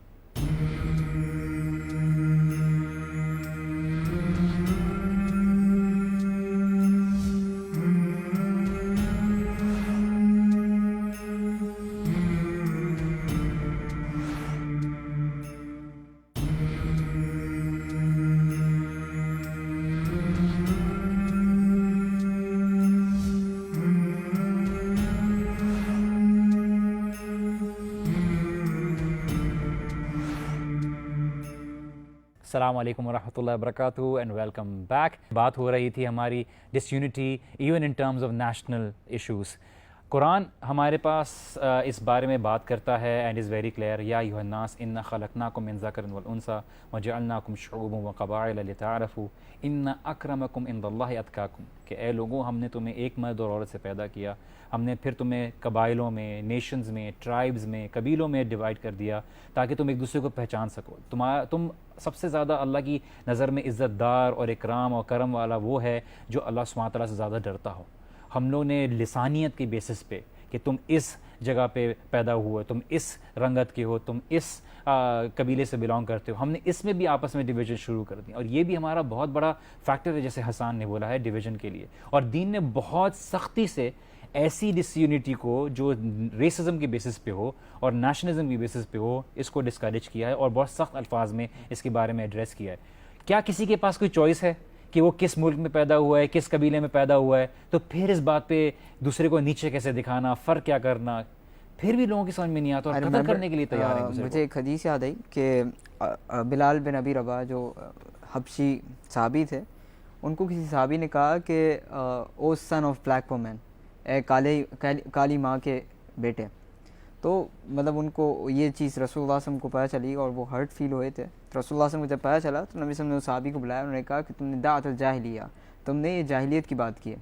السلام علیکم ورحمۃ اللہ وبرکاتہ اینڈ ویلکم بیک. بات ہو رہی تھی ہماری disunity even in terms of national issues. Quran ہمارے پاس اس بارے میں بات کرتا ہے اینڈ از ویری کلیئر. یا ایھا الناس انا خلقناکم من ذکر والانثی وجعلناکم شعوبا وقبائل لتعارفوا ان اکرمکم عند اللہ اتقاکم, کہ اے لوگوں ہم نے تمہیں ایک مرد اور عورت سے پیدا کیا, ہم نے پھر تمہیں قبائلوں میں, نیشنز میں, ٹرائبز میں, قبیلوں میں ڈیوائڈ کر دیا تاکہ تم ایک دوسرے کو پہچان سکو. تم سب سے زیادہ اللہ کی نظر میں عزت دار اور اکرام اور کرم والا وہ ہے جو اللہ سبحانہ تعالیٰ سے زیادہ ڈرتا ہو. ہم لوگ نے لسانیت کے بیسس پہ کہ تم اس جگہ پہ پیدا ہوئے, تم اس رنگت کے ہو, تم اس قبیلے سے بلانگ کرتے ہو, ہم نے اس میں بھی آپس میں ڈویژن شروع کر دی. اور یہ بھی ہمارا بہت بڑا فیکٹر ہے, جیسے حسان نے بولا ہے, ڈویژن کے لیے. اور دین نے بہت سختی سے ایسی ڈس یونٹی کو جو ریسزم کے بیسس پہ ہو اور نیشنلزم کے بیسس پہ ہو, اس کو ڈسکریج کیا ہے اور بہت سخت الفاظ میں اس کے بارے میں ایڈریس کیا ہے. کیا کسی کے پاس کوئی چوائس ہے کہ وہ کس ملک میں پیدا ہوا ہے, کس قبیلے میں پیدا ہوا ہے؟ تو پھر اس بات پہ دوسرے کو نیچے کیسے دکھانا, فرق کیا کرنا, پھر بھی لوگوں کی سمجھ میں نہیں آتا اور قتل کرنے کے لیے تیار ہیں. مجھے ایک حدیث یاد آئی کہ بلال بن ابی رباح جو حبشی صحابی تھے, ان کو کسی صحابی نے کہا کہ او سن آف بلیک وومن, اے کالی ماں کے بیٹے. تو مطلب ان کو یہ چیز رسول اللہ صلی اللہ علیہ وسلم کو پتہ چلی اور وہ ہرٹ فیل ہوئے تھے. تو رسول اللہ صلی اللہ علیہ وسلم کو جب پتہ چلا تو نبی صلی اللہ علیہ وسلم نے اس صحابی کو بلایا, انہوں نے کہا کہ تم نے دعوت الجاہلیہ, تم نے یہ جاہلیت کی بات کی ہے.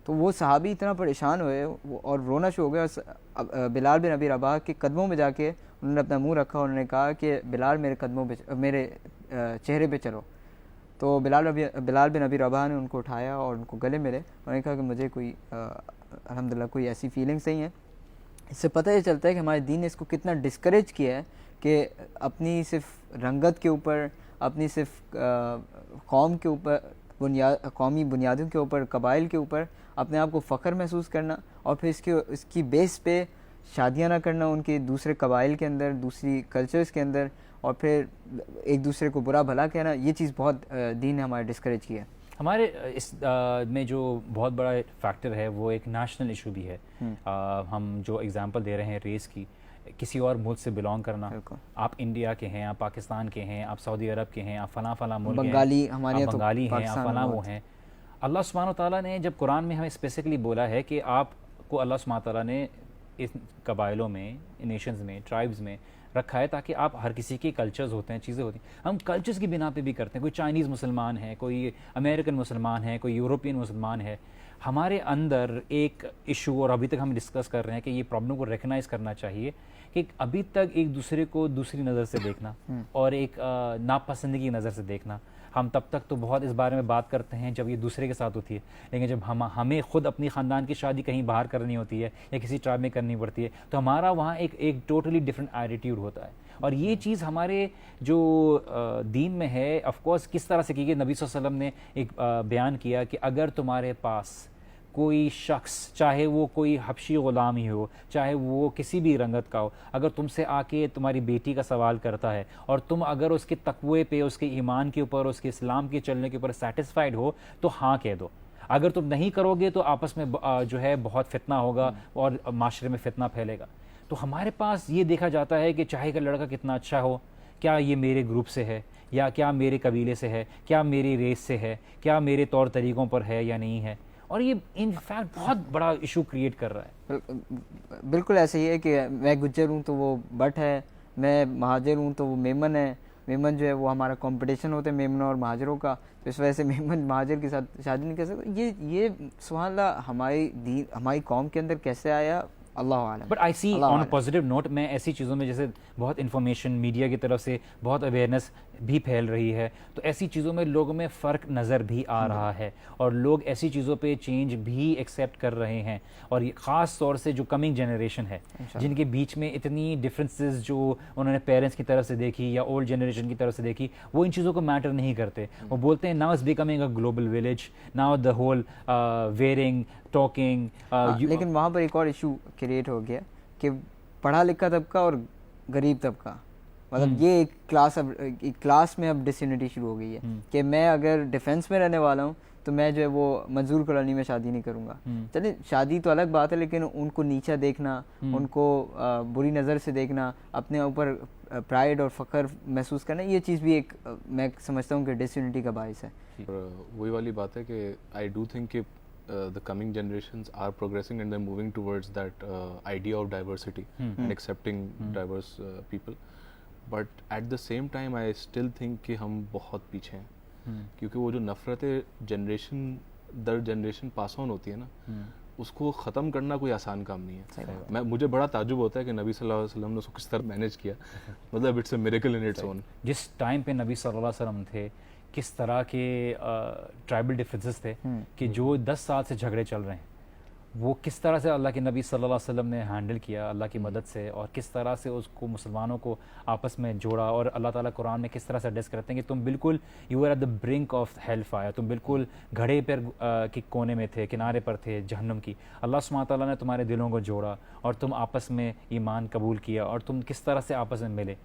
تو وہ صحابی اتنا پریشان ہوئے اور رونا شروع ہو گیا, اور بلال بن ابی رباح کے قدموں میں جا کے انہوں نے اپنا منہ رکھا اور انہوں نے کہا کہ بلال میرے قدموں پہ, میرے چہرے پہ چلو. تو بلال بن ابی رباح نے ان کو اٹھایا اور ان کو گلے ملے. انہوں نے کہا کہ مجھے کوئی الحمدللہ کوئی ایسی فیلنگس نہیں ہیں. اس سے پتہ یہ چلتا ہے کہ ہمارے دین نے اس کو کتنا ڈسکریج کیا ہے کہ اپنی صرف رنگت کے اوپر, اپنی صرف قوم کے اوپر قومی بنیادوں کے اوپر، قبائل کے اوپر اپنے آپ کو فخر محسوس کرنا، اور پھر اس کی بیس پہ شادیاں نہ کرنا ان کے دوسرے قبائل کے اندر، دوسری کلچرز کے اندر، اور پھر ایک دوسرے کو برا بھلا کہنا، یہ چیز بہت دین نے ہمارے ڈسکریج کیا ہے. ہمارے اس میں جو بہت بڑا فیکٹر ہے وہ ایک نیشنل ایشو بھی ہے. ہم جو ایگزامپل دے رہے ہیں ریس کی، کسی اور ملک سے بلانگ کرنا، آپ انڈیا کے ہیں، آپ پاکستان کے ہیں، آپ سعودی عرب کے ہیں، آپ فلاں فلاں ملک ہیں، بنگالی ہمارے آپ بنگالی ہیں، آپ فلاں وہ ہیں. اللہ سبحانہ تعالیٰ نے جب قرآن میں ہمیں اسپیسیکلی بولا ہے کہ آپ کو اللہ سبحانہ تعالیٰ نے اس قبائلوں میں، نیشنز میں، ٹرائبز میں رکھا ہے تاکہ آپ ہر کسی کے کلچرز ہوتے ہیں، چیزیں ہوتی ہیں. ہم کلچرز کی بنا پہ بھی کرتے ہیں. کوئی چائنیز مسلمان ہے، کوئی امریکن مسلمان ہے، کوئی یوروپین مسلمان ہے. ہمارے اندر ایک ایشو، اور ابھی تک ہم ڈسکس کر رہے ہیں کہ یہ پرابلم کو ریکگنائز کرنا چاہیے کہ ابھی تک ایک دوسرے کو دوسری نظر سے دیکھنا اور ایک ناپسندگی کی نظر سے دیکھنا. ہم تب تک تو بہت اس بارے میں بات کرتے ہیں جب یہ دوسرے کے ساتھ ہوتی ہے، لیکن جب ہمیں خود اپنی خاندان کی شادی کہیں باہر کرنی ہوتی ہے یا کسی ٹرائب میں کرنی پڑتی ہے تو ہمارا وہاں ایک ٹوٹلی ڈفرینٹ ایٹیٹیوڈ ہوتا ہے. اور یہ چیز ہمارے جو دین میں ہے آف کورس کس طرح سے کی گئی. نبی صلی اللہ علیہ وسلم نے ایک بیان کیا کہ اگر تمہارے پاس کوئی شخص، چاہے وہ کوئی حبشی غلام ہی ہو، چاہے وہ کسی بھی رنگت کا ہو، اگر تم سے آ کے تمہاری بیٹی کا سوال کرتا ہے اور تم اگر اس کے تقوی پہ، اس کے ایمان کے اوپر، اس کے اسلام کے چلنے کے اوپر سیٹسفائیڈ ہو تو ہاں کہہ دو. اگر تم نہیں کرو گے تو آپس میں جو ہے بہت فتنہ ہوگا اور معاشرے میں فتنہ پھیلے گا. تو ہمارے پاس یہ دیکھا جاتا ہے کہ چاہے کہ لڑکا کتنا اچھا ہو، کیا یہ میرے گروپ سے ہے، یا کیا میرے قبیلے سے ہے، کیا میری ریس سے ہے، کیا میرے طور طریقوں پر ہے یا نہیں ہے. اور یہ ان فیکٹ بہت بڑا ایشو کریٹ کر رہا ہے. بالکل ایسے ہی ہے کہ میں گجر ہوں تو وہ بٹ ہے، میں مہاجر ہوں تو وہ میمن ہے. میمن جو ہے وہ ہمارا کمپٹیشن ہوتا ہے میمنوں اور مہاجروں کا، تو اس وجہ سے میمن مہاجر کے ساتھ شادی نہیں کر سکتا. یہ سبحان اللہ ہماری قوم کے اندر کیسے آیا اللہ عالم. But I see on a positive note, میں ایسی چیزوں میں جیسے بہت انفارمیشن میڈیا کی طرف سے بہت اویئرنیس بھی پھیل رہی ہے، تو ایسی چیزوں میں لوگوں میں فرق نظر بھی آ رہا ہے اور لوگ ایسی چیزوں پہ چینج بھی ایکسیپٹ کر رہے ہیں. اور یہ خاص طور سے جو کمنگ جنریشن ہے جن کے بیچ میں اتنی ڈفرینسز جو انہوں نے پیرنٹس کی طرف سے دیکھی یا اولڈ جنریشن کی طرف سے دیکھی، وہ ان چیزوں کو میٹر نہیں کرتے. وہ بولتے ہیں now it's becoming a global village, now the whole wearing, talking. لیکن وہاں پر ایک اور ایشو کریٹ ہو گیا کہ پڑھا لکھا طبقہ اور غریب طبقہ، مطلب یہ ایک کلاس میں اب ڈسیونٹی شروع ہو گئی ہے کہ میں اگر ڈیفینس میں رہنے والا ہوں تو میں جو ہے وہ منظور کالونی میں شادی نہیں کروں گا. چلیں شادی تو الگ بات ہے، لیکن ان کو نیچا دیکھنا، ان کو بری نظر سے دیکھنا، اپنے اوپر پرائڈ اور فخر محسوس کرنا، یہ چیز بھی ایک میں سمجھتا ہوں کہ ڈسیونٹی کا باعث ہے. وہی والی بات ہے کہ آئی ڈو تھنک کہ the coming generations are progressing and they're moving towards that idea of diversity and accepting diverse people. But at the same time I still think کہ ہم بہت پیچھے ہیں، کیونکہ وہ جو نفرتیں جنریشن در جنریشن پاس آن ہوتی ہے نا، اس کو ختم کرنا کوئی آسان کام نہیں ہے. مجھے بڑا تعجب ہوتا ہے کہ نبی صلی اللہ علیہ وسلم نے اس کو کس طرح مینیج کیا. مطلب it's a miracle in its own. جس ٹائم پہ نبی صلی اللہ علیہ وسلم تھے، کس طرح کے ٹرائبل ڈفرینسز تھے کہ جو 10 سال سے جھگڑے چل رہے ہیں، وہ کس طرح سے اللہ کے نبی صلی اللہ علیہ وسلم نے ہینڈل کیا اللہ کی مدد سے، اور کس طرح سے اس کو مسلمانوں کو آپس میں جوڑا. اور اللہ تعالیٰ قرآن میں کس طرح سے ایڈریس کرتے ہیں کہ تم بالکل you are at the brink of hell fire, تم بالکل گھڑے پر کے کونے میں تھے، کنارے پر تھے جہنم کی. اللہ سبحانہ تعالیٰ نے تمہارے دلوں کو جوڑا اور تم آپس میں ایمان قبول کیا اور تم کس طرح سے آپس میں ملے.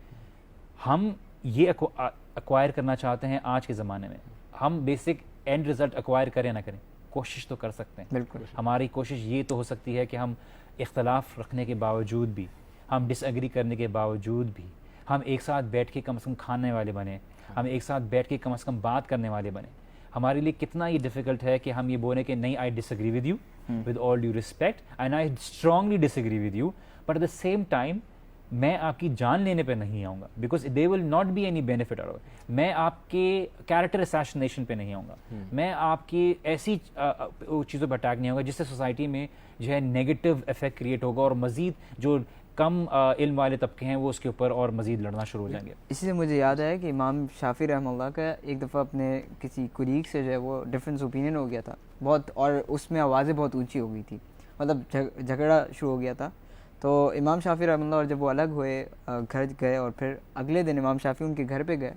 ہم یہ ایکوائر کرنا چاہتے ہیں آج کے زمانے میں. ہم بیسک اینڈ رزلٹ ایکوائر کریں نہ کریں، کوشش تو کر سکتے ہیں. بالکل ہماری کوشش یہ تو ہو سکتی ہے کہ ہم اختلاف رکھنے کے باوجود بھی، ہم ڈس ایگری کرنے کے باوجود بھی، ہم ایک ساتھ بیٹھ کے کم از کم کھانے والے بنیں، ہم ایک ساتھ بیٹھ کے کم از کم بات کرنے والے بنیں. ہمارے لیے کتنا یہ ڈیفیکلٹ ہے کہ ہم یہ بولیں کہ نہیں، I disagree with you with all due respect and I strongly disagree with you, but at the same time میں آپ کی جان لینے پہ نہیں آؤں گا، because they will not be any benefit out. میں آپ کے کیریکٹر اسیسنیشن پہ نہیں آؤں گا، میں آپ کی ایسی چیزوں پہ اٹیک نہیں ہوگا جس سے سوسائٹی میں جو ہے نیگیٹو افیکٹ کریٹ ہوگا اور مزید جو کم علم والے طبقے ہیں وہ اس کے اوپر اور مزید لڑنا شروع ہو جائیں گے. اسی سے مجھے یاد ہے کہ امام شافعی رحمہ اللہ کا ایک دفعہ اپنے کسی کولیگ سے جو ہے وہ ڈفرینس اوپینین ہو گیا تھا بہت، اور اس میں آوازیں بہت اونچی ہو گئی تھی، مطلب جھگڑا شروع ہو گیا تھا. تو امام شافعی رحمہ اللہ اور جب وہ الگ ہوئے گھر گئے، اور پھر اگلے دن امام شافعی ان کے گھر پہ گئے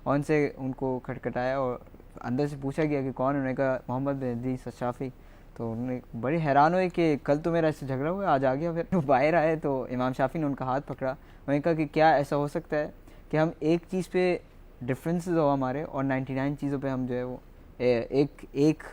اور ان کو کھٹکھٹایا اور اندر سے پوچھا گیا کہ کون, انہوں نے کہا محمد بن ادریس الشافعی. تو انہوں نے بڑے حیران ہوئے کہ کل تو میرا اس سے جھگڑا ہوا, آج آ گیا. پھر باہر آئے تو امام شافعی نے ان کا ہاتھ پکڑا, انہوں نے کہا کہ کیا ایسا ہو سکتا ہے کہ ہم ایک چیز پہ ڈفرینسز ہو ہمارے اور 99 چیزوں پہ ہم جو ہے وہ ایک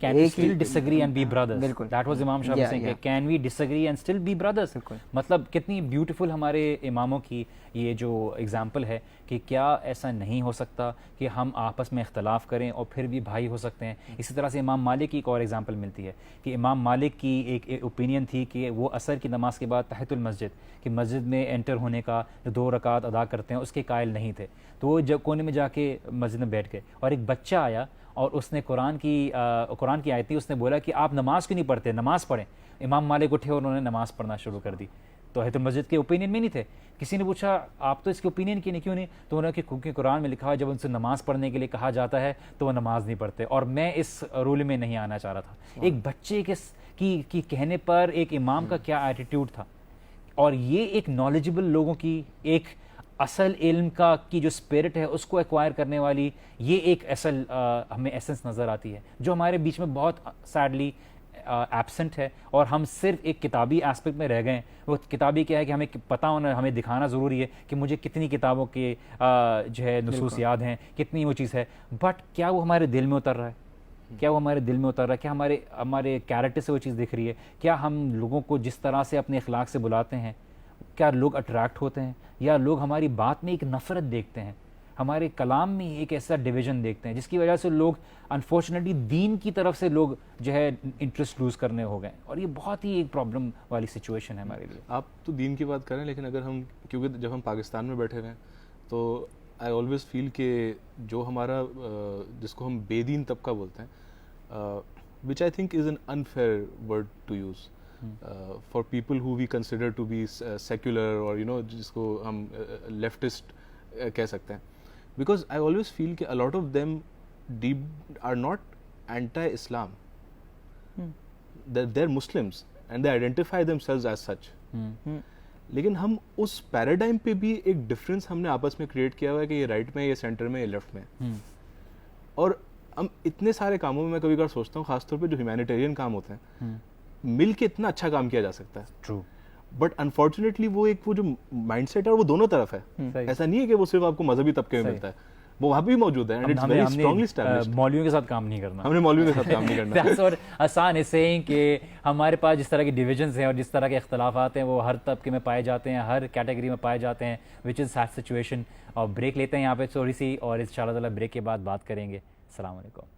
Can we still disagree and be brothers? بالکل, That was Imam Shafi saying, can we disagree and still be brothers? مطلب کتنی بیوٹیفل ہمارے اماموں کی یہ جو اگزامپل ہے کہ کیا ایسا نہیں ہو سکتا کہ ہم آپس میں اختلاف کریں اور پھر بھی بھائی ہو سکتے ہیں. اسی طرح سے امام مالک کی ایک اور اگزامپل ملتی ہے کہ امام مالک کی ایک اوپینین تھی کہ وہ عصر کی نماز کے بعد تحت المسجد کہ مسجد میں انٹر ہونے کا جو 2 رکعت ادا کرتے ہیں اس کے قائل نہیں تھے. تو وہ جب کونے میں جا کے مسجد میں بیٹھ گئے اور ایک بچہ آیا اور اس نے قرآن کی آیت تھی, اس نے بولا کہ آپ نماز کیوں نہیں پڑھتے, نماز پڑھیں. امام مالک اٹھے اور انہوں نے نماز پڑھنا شروع کر دی. تو تحت المسجد کے اوپینین میں نہیں تھے. کسی نے پوچھا آپ تو اس کے اوپینین کی نہیں کیوں نہیں, تو انہوں نے کہ کیونکہ قرآن میں لکھا ہے جب ان سے نماز پڑھنے کے لیے کہا جاتا ہے تو وہ نماز نہیں پڑھتے, اور میں اس رول میں نہیں آنا چاہ رہا تھا. ایک بچے کی کہنے پر ایک امام کا کیا ایٹیٹیوڈ تھا, اور یہ ایک نالجبل لوگوں کی ایک اصل علم کی جو اسپرٹ ہے اس کو ایکوائر کرنے والی یہ ایک اصل ہمیں ایسنس نظر آتی ہے جو ہمارے بیچ میں بہت سیڈلی ایبسنٹ ہے, اور ہم صرف ایک کتابی ایسپیکٹ میں رہ گئے ہیں. وہ کتابی کیا ہے کہ ہمیں پتہ ہونا, ہمیں دکھانا ضروری ہے کہ مجھے کتنی کتابوں کے جو ہے نصوص یاد ہیں, کتنی وہ چیز ہے, بٹ کیا وہ ہمارے دل میں اتر رہا ہے, کیا وہ ہمارے دل میں اتر رہا ہے, کیا ہمارے کیریکٹر سے وہ چیز دکھ رہی ہے, کیا ہم لوگوں کو جس طرح سے اپنے اخلاق سے بلاتے ہیں کیا لوگ اٹریکٹ ہوتے ہیں, یا لوگ ہماری بات میں ایک نفرت دیکھتے ہیں, ہمارے کلام میں ایک ایسا ڈویژن دیکھتے ہیں جس کی وجہ سے لوگ انفارچونیٹلی دین کی طرف سے لوگ جو ہے انٹرسٹ لوز کرنے ہو گئے, اور یہ بہت ہی ایک پرابلم والی سچویشن ہے ہمارے لیے. آپ تو دین کی بات کریں, لیکن اگر ہم کیونکہ جب ہم پاکستان میں بیٹھے ہوئے ہیں تو آئی آلویز فیل کہ جو ہمارا جس کو ہم بے دین طبقہ بولتے ہیں, which I think is an unfair word to use for people who we consider to be secular or جس کو ہم leftist کہہ سکتے ہیں, because I always feel کہ a lot of them are not anti-Islam, they're Muslims and they identify themselves as such. لیکن ہم اس paradigm پہ بھی ایک ڈفرینس ہم نے آپس میں کریٹ کیا ہوا ہے کہ یہ رائٹ میں, یہ سینٹر میں, یہ لیفٹ میں. اور ہم اتنے سارے کاموں میں کبھی کبھار سوچتا ہوں, خاص طور پہ جو ہیومینیٹیرین کام ہوتے ہیں, مل کے اتنا اچھا کام کیا جا سکتا ہے. ٹرو. بٹ انفارچونیٹلی وہ جو مائنڈ سیٹ ہے وہ دونوں طرف ہے. ایسا نہیں ہے کہ وہ صرف آپ کو مذہبی طبقے میں ملتا ہے, وہ وہاں بھی موجود ہے. مولویوں کے ساتھ کام نہیں کرنا, ہم نے مولویوں کے ساتھ کام نہیں کرنا. اور آسان ہے سیئنگ کہ ہمارے پاس جس طرح کی ڈویژنس ہیں اور جس طرح کے اختلافات ہیں وہ ہر طبقے میں پائے جاتے ہیں, ہر کیٹیگری میں پائے جاتے ہیں, وچ از سیڈ سچویشن. اور بریک لیتے ہیں یہاں پہ تھوڑی سی, اور ان شاء اللہ تعالیٰ بریک کے بعد بات کریں گے. السلام علیکم.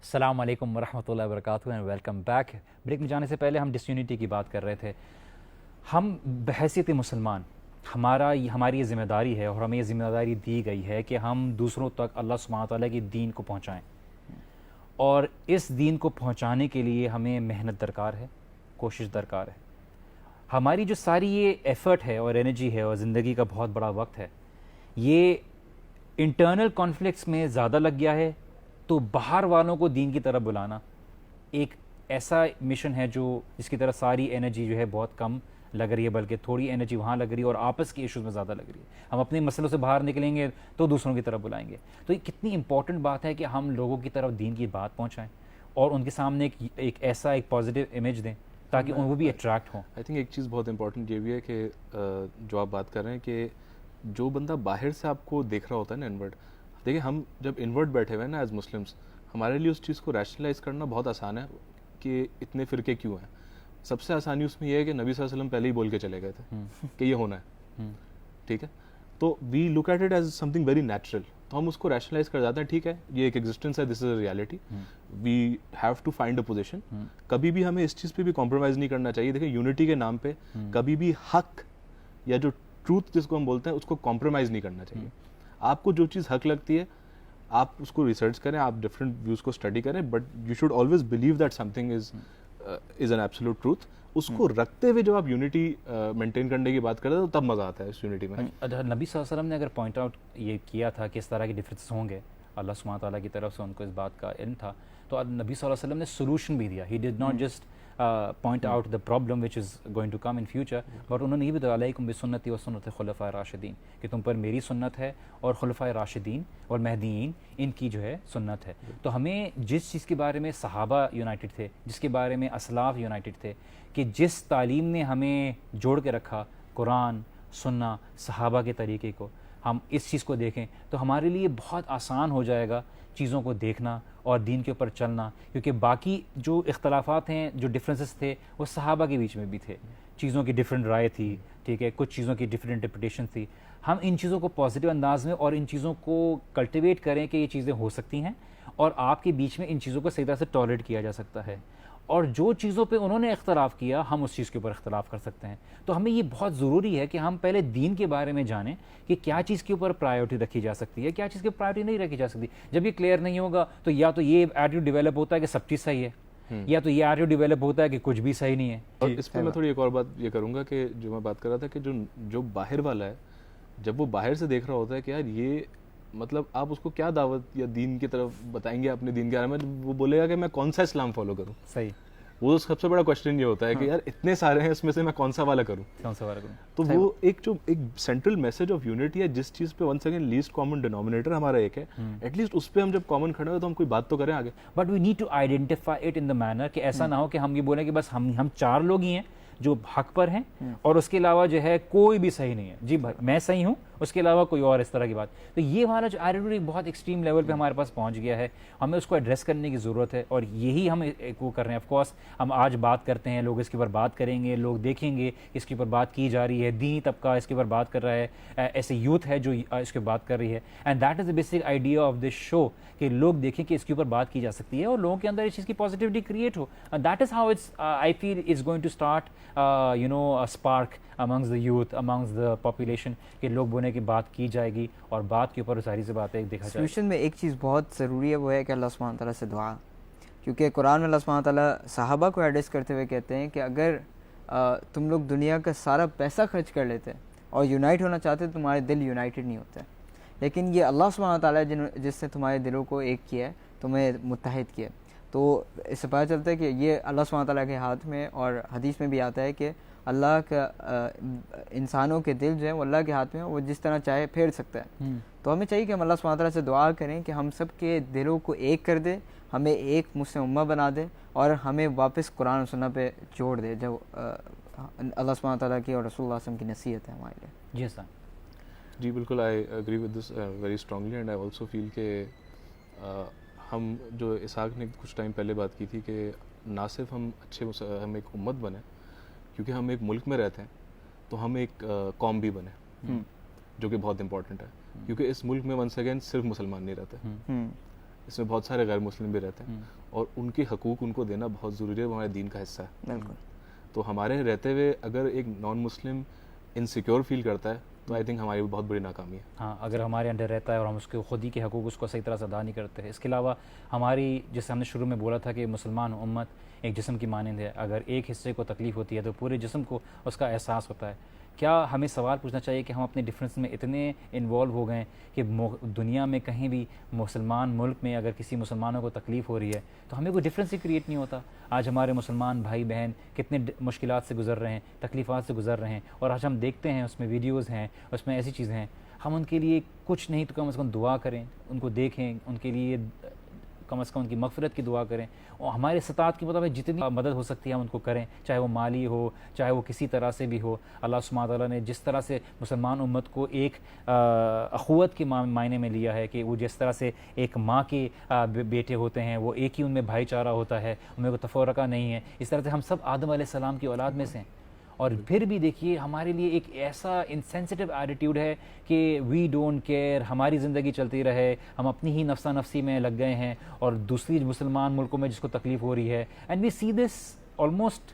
السلام علیکم ورحمۃ اللہ وبرکاتہ اینڈ ویلکم بیک. بریک میں جانے سے پہلے ہم ڈس یونٹی کی بات کر رہے تھے. ہم بحیثیت مسلمان ہماری یہ ذمہ داری ہے, اور ہمیں یہ ذمہ داری دی گئی ہے کہ ہم دوسروں تک اللہ سبحانہ تعالیٰ کی دین کو پہنچائیں, اور اس دین کو پہنچانے کے لیے ہمیں محنت درکار ہے, کوشش درکار ہے. ہماری جو ساری یہ ایفرٹ ہے اور انرجی ہے اور زندگی کا بہت بڑا وقت ہے, یہ انٹرنل کانفلکٹس میں زیادہ لگ گیا ہے. تو باہر والوں کو دین کی طرف بلانا ایک ایسا مشن ہے جس کی طرف ساری انرجی جو ہے بہت کم لگ رہی ہے, بلکہ تھوڑی انرجی وہاں لگ رہی ہے اور آپس کی ایشوز میں زیادہ لگ رہی ہے. ہم اپنے مسئلوں سے باہر نکلیں گے تو دوسروں کی طرف بلائیں گے. تو یہ کتنی امپورٹنٹ بات ہے کہ ہم لوگوں کی طرف دین کی بات پہنچائیں اور ان کے سامنے ایک ایسا پازیٹیو امیج دیں تاکہ وہ بھی اٹریکٹ ہوں. آئی تھنک ایک چیز بہت امپورٹنٹ یہ بھی ہے کہ جو آپ بات کر رہے ہیں کہ جو بندہ باہر سے آپ کو دیکھ رہا ہوتا ہے نا انورڈ, دیکھیں ہم جب انورڈ بیٹھے ہوئے ہیں نا ایز مسلمس, ہمارے لیے اس چیز کو ریشنلائز کرنا بہت آسان ہے کہ اتنے فرقے کیوں ہیں. سب سے آسانی اس میں یہ ہے کہ نبی صلی اللہ علیہ وسلم پہلے ہی بول کے چلے گئے تھے کہ یہ ہونا ہے, ٹھیک ہے. تو we look at it as something very natural, تو ہم اس کو ریشنلائز کر جاتے ہیں, ٹھیک ہے یہ ایک ایگزسٹنس ہے, this is a reality, we have to find a position. کبھی بھی ہمیں اس چیز پہ بھی کمپرومائز نہیں کرنا چاہیے. دیکھیں یونٹی کے نام پہ کبھی بھی حق یا جو ٹروتھ جس کو ہم بولتے ہیں اس کو کمپرومائز نہیں کرنا چاہیے. آپ کو جو چیز حق لگتی ہے آپ اس کو ریسرچ کریں, آپ ڈفرینٹ ویوز کو اسٹڈی کریں, but you should always believe that something is an absolute truth. اس کو رکھتے ہوئے جب آپ یونٹی مینٹین کرنے کی بات کرتے ہیں تو تب مزہ آتا ہے اس یونٹی میں. نبی صلی اللہ علیہ وسلم نے اگر پوائنٹ آؤٹ یہ کیا تھا کہ اس طرح کے ڈفرینس ہوں گے, اللہ سبحانہ تعالیٰ کی طرف سے ان کو اس بات کا علم تھا, تو نبی صلی اللہ علیہ وسلم نے سولوشن بھی دیا. He did not just point out the problem which is going to come in future, but انہوں نے یہ بتایا علیکم بسنتی و سنت خلفاء راشدین, کہ تم پر میری سنت ہے اور خلفاء راشدین اور مہدیین ان کی جو ہے سنت ہے. تو ہمیں جس چیز کے بارے میں صحابہ یونائٹڈ تھے, جس کے بارے میں اسلاف یونائٹڈ تھے, کہ جس تعلیم نے ہمیں جوڑ کے رکھا, قرآن سننا صحابہ کے طریقے کو, ہم اس چیز کو دیکھیں تو ہمارے لیے بہت آسان ہو جائے گا چیزوں کو دیکھنا اور دین کے اوپر چلنا, کیونکہ باقی جو اختلافات ہیں, جو ڈفرینسز تھے, وہ صحابہ کے بیچ میں بھی تھے. چیزوں کی ڈفرینٹ رائے تھی, ٹھیک ہے, کچھ چیزوں کی ڈفرینٹ انٹرپریٹیشن تھی. ہم ان چیزوں کو پازیٹیو انداز میں اور ان چیزوں کو کلٹیویٹ کریں کہ یہ چیزیں ہو سکتی ہیں, اور آپ کے بیچ میں ان چیزوں کو صحیح طرح سے ٹالریٹ کیا جا سکتا ہے. اور جو چیزوں پہ انہوں نے اختلاف کیا, ہم اس چیز کے اوپر اختلاف کر سکتے ہیں. تو ہمیں یہ بہت ضروری ہے کہ ہم پہلے دین کے بارے میں جانیں کہ کیا چیز کے اوپر پرائیورٹی رکھی جا سکتی ہے, کیا چیز کی پرائیورٹی نہیں رکھی جا سکتی. جب یہ کلیئر نہیں ہوگا تو یا تو یہ ایٹیٹیوڈ ڈیولپ ہوتا ہے کہ سب چیز صحیح ہے, یا تو یہ ایٹیٹیوڈ ڈیولپ ہوتا ہے کہ کچھ بھی صحیح نہیں ہے. اور اس پہ میں تھوڑی ایک اور بات یہ کروں گا کہ جو میں بات کر رہا تھا کہ جو باہر والا ہے, جب وہ باہر سے دیکھ رہا ہوتا ہے کہ یار یہ مطلب آپ اس کو کیا دعوت یا دین کی طرف بتائیں گے اپنے دین کے بارے میں, وہ بولے گا کہ میں کون سا اسلام فالو کروں. صحیح, وہ سب سے بڑا کوشچن یہ ہوتا ہے کہ یار اتنے سارے ہیں, اس میں سے میں کون سا والا کروں, کون سا والا کروں. تو وہ ایک سینٹرل میسج آف یونٹی ہے, جس چیز پہ once again least common denominator ہمارا ایک ہے, ایٹ لیسٹ اس پہ ہم جب کامن کھڑے ہوئے تو ہم کوئی بات تو کریں آگے. But we need to identify it in the manner کہ ایسا نہ ہو کہ ہم یہ بولیں کہ بس ہم چار لوگ ہی ہیں جو حق پر ہیں اور اس کے علاوہ جو ہے کوئی بھی صحیح نہیں ہے. جی بھائی میں صحیح ہوں, اس کے علاوہ کوئی اور اس طرح کی بات. تو یہ ہمارا جو ایٹیٹیوڈ بہت ایکسٹریم لیول پہ ہمارے پاس پہنچ گیا ہے, ہمیں اس کو ایڈریس کرنے کی ضرورت ہے, اور یہی ہم وہ کر رہے ہیں. آف کورس ہم آج بات کرتے ہیں, لوگ اس کے اوپر بات کریں گے, لوگ دیکھیں گے اس کے اوپر بات کی جا رہی ہے, دینی طبقہ اس کے اوپر بات کر رہا ہے, ایسے یوتھ ہے جو اس کے بات کر رہی ہے. And that is the basic idea of this show, کہ لوگ دیکھیں کہ اس کے اوپر بات کی جا سکتی ہے اور لوگوں کے اندر اس چیز کی پازیٹیوٹی کریٹ ہو. That is how it's I feel is going to start you know spark amongst the youth, amongst the population, کہ لوگ بولیں کہ بات کی جائے گی اور بات کے اوپر ساری سے باتیں دیکھا جائے. سولوشن میں ایک چیز بہت ضروری ہے, وہ ہے کہ اللہ سبحانہ تعالیٰ سے دعا, کیونکہ قرآن میں اللہ سبحانہ تعالیٰ صحابہ کو ایڈریس کرتے ہوئے کہتے ہیں کہ اگر تم لوگ دنیا کا سارا پیسہ خرچ کر لیتے اور یونائٹ ہونا چاہتے تو تمہارے دل یونائٹڈ نہیں ہوتے, لیکن یہ اللہ سبحانہ تعالیٰ جس نے تمہارے دلوں کو ایک کیا ہے, تمہیں متحد کیا. تو اس سے پتہ چلتا ہے کہ یہ اللہ سبحانہ تعالیٰ کے ہاتھ میں, اور حدیث میں بھی آتا ہے کہ اللہ کا انسانوں کے دل جو ہیں وہ اللہ کے ہاتھ میں, وہ جس طرح چاہے پھیر سکتا ہے. تو ہمیں چاہیے کہ ہم اللہ سبحانہ تعالیٰ سے دعا کریں کہ ہم سب کے دلوں کو ایک کر دے, ہمیں ایک مسلم امہ بنا دے, اور ہمیں واپس قرآن و سنت پہ جوڑ دے, جو اللہ سبحانہ تعالیٰ کی اور رسول اللہ صلی اللہ علیہ وسلم کی نصیحت ہے ہمارے لیے. جی سر. جی بالکل, I agree with this very strongly, and I also feel کہ ہم جو اسحاق نے کچھ ٹائم پہلے بات کی تھی کہ نہ صرف ہم ہم ایک امت بنے کیونکہ ہم ایک ملک میں رہتے ہیں, تو ہم ایک قوم بھی بنے, جو کہ بہت امپورٹنٹ ہے, کیونکہ اس ملک میں ونس اگین صرف مسلمان نہیں رہتے, اس میں بہت سارے غیر مسلم بھی رہتے ہیں, اور ان کے حقوق ان کو دینا بہت ضروری ہے, وہ ہمارے دین کا حصہ ہے. بالکل. تو ہمارے رہتے ہوئے اگر ایک نان مسلم انسیکیور فیل کرتا ہے تو آئی تھنک ہماری بہت بڑی ناکامی ہے. ہاں, اگر ہمارے انڈر رہتا ہے اور ہم اس کے خود ہی کے حقوق اس کو صحیح طرح سے ادا نہیں کرتے. اس کے علاوہ ہماری, جیسے ہم نے شروع میں بولا تھا کہ مسلمان امت ایک جسم کی مانند ہے, اگر ایک حصے کو تکلیف ہوتی ہے تو پورے جسم کو اس کا احساس ہوتا ہے. کیا ہمیں سوال پوچھنا چاہیے کہ ہم اپنے ڈفرینس میں اتنے انوالو ہو گئے کہ دنیا میں کہیں بھی مسلمان ملک میں اگر کسی مسلمانوں کو تکلیف ہو رہی ہے تو ہمیں کوئی ڈفرینس ہی کریٹ نہیں ہوتا. آج ہمارے مسلمان بھائی بہن کتنے مشکلات سے گزر رہے ہیں, تکلیفات سے گزر رہے ہیں, اور آج ہم دیکھتے ہیں اس میں ویڈیوز ہیں, اس میں ایسی چیزیں ہیں, ہم ان کے لیے کچھ نہیں تو کم از کم دعا کریں, ان کو دیکھیں, ان کے لیے کم از کم ان کی مغفرت کی دعا کریں, اور ہمارے استطاعت کے مطابق جتنی مدد ہو سکتی ہے ہم ان کو کریں, چاہے وہ مالی ہو, چاہے وہ کسی طرح سے بھی ہو. اللہ سبحانہ تعالیٰ نے جس طرح سے مسلمان امت کو ایک اخوت کے معنی میں لیا ہے, کہ وہ جس طرح سے ایک ماں کے بیٹے ہوتے ہیں, وہ ایک ہی ان میں بھائی چارہ ہوتا ہے, ان میں کوئی تفرقہ نہیں ہے, اس طرح سے ہم سب آدم علیہ السلام کی اولاد میں سے ہیں. اور پھر بھی دیکھیے ہمارے لیے ایک ایسا انسینسٹیو ایٹیٹیوڈ ہے کہ وی ڈونٹ کیئر, ہماری زندگی چلتی رہے, ہم اپنی ہی نفسہ نفسی میں لگ گئے ہیں, اور دوسری مسلمان ملکوں میں جس کو تکلیف ہو رہی ہے. And we C this almost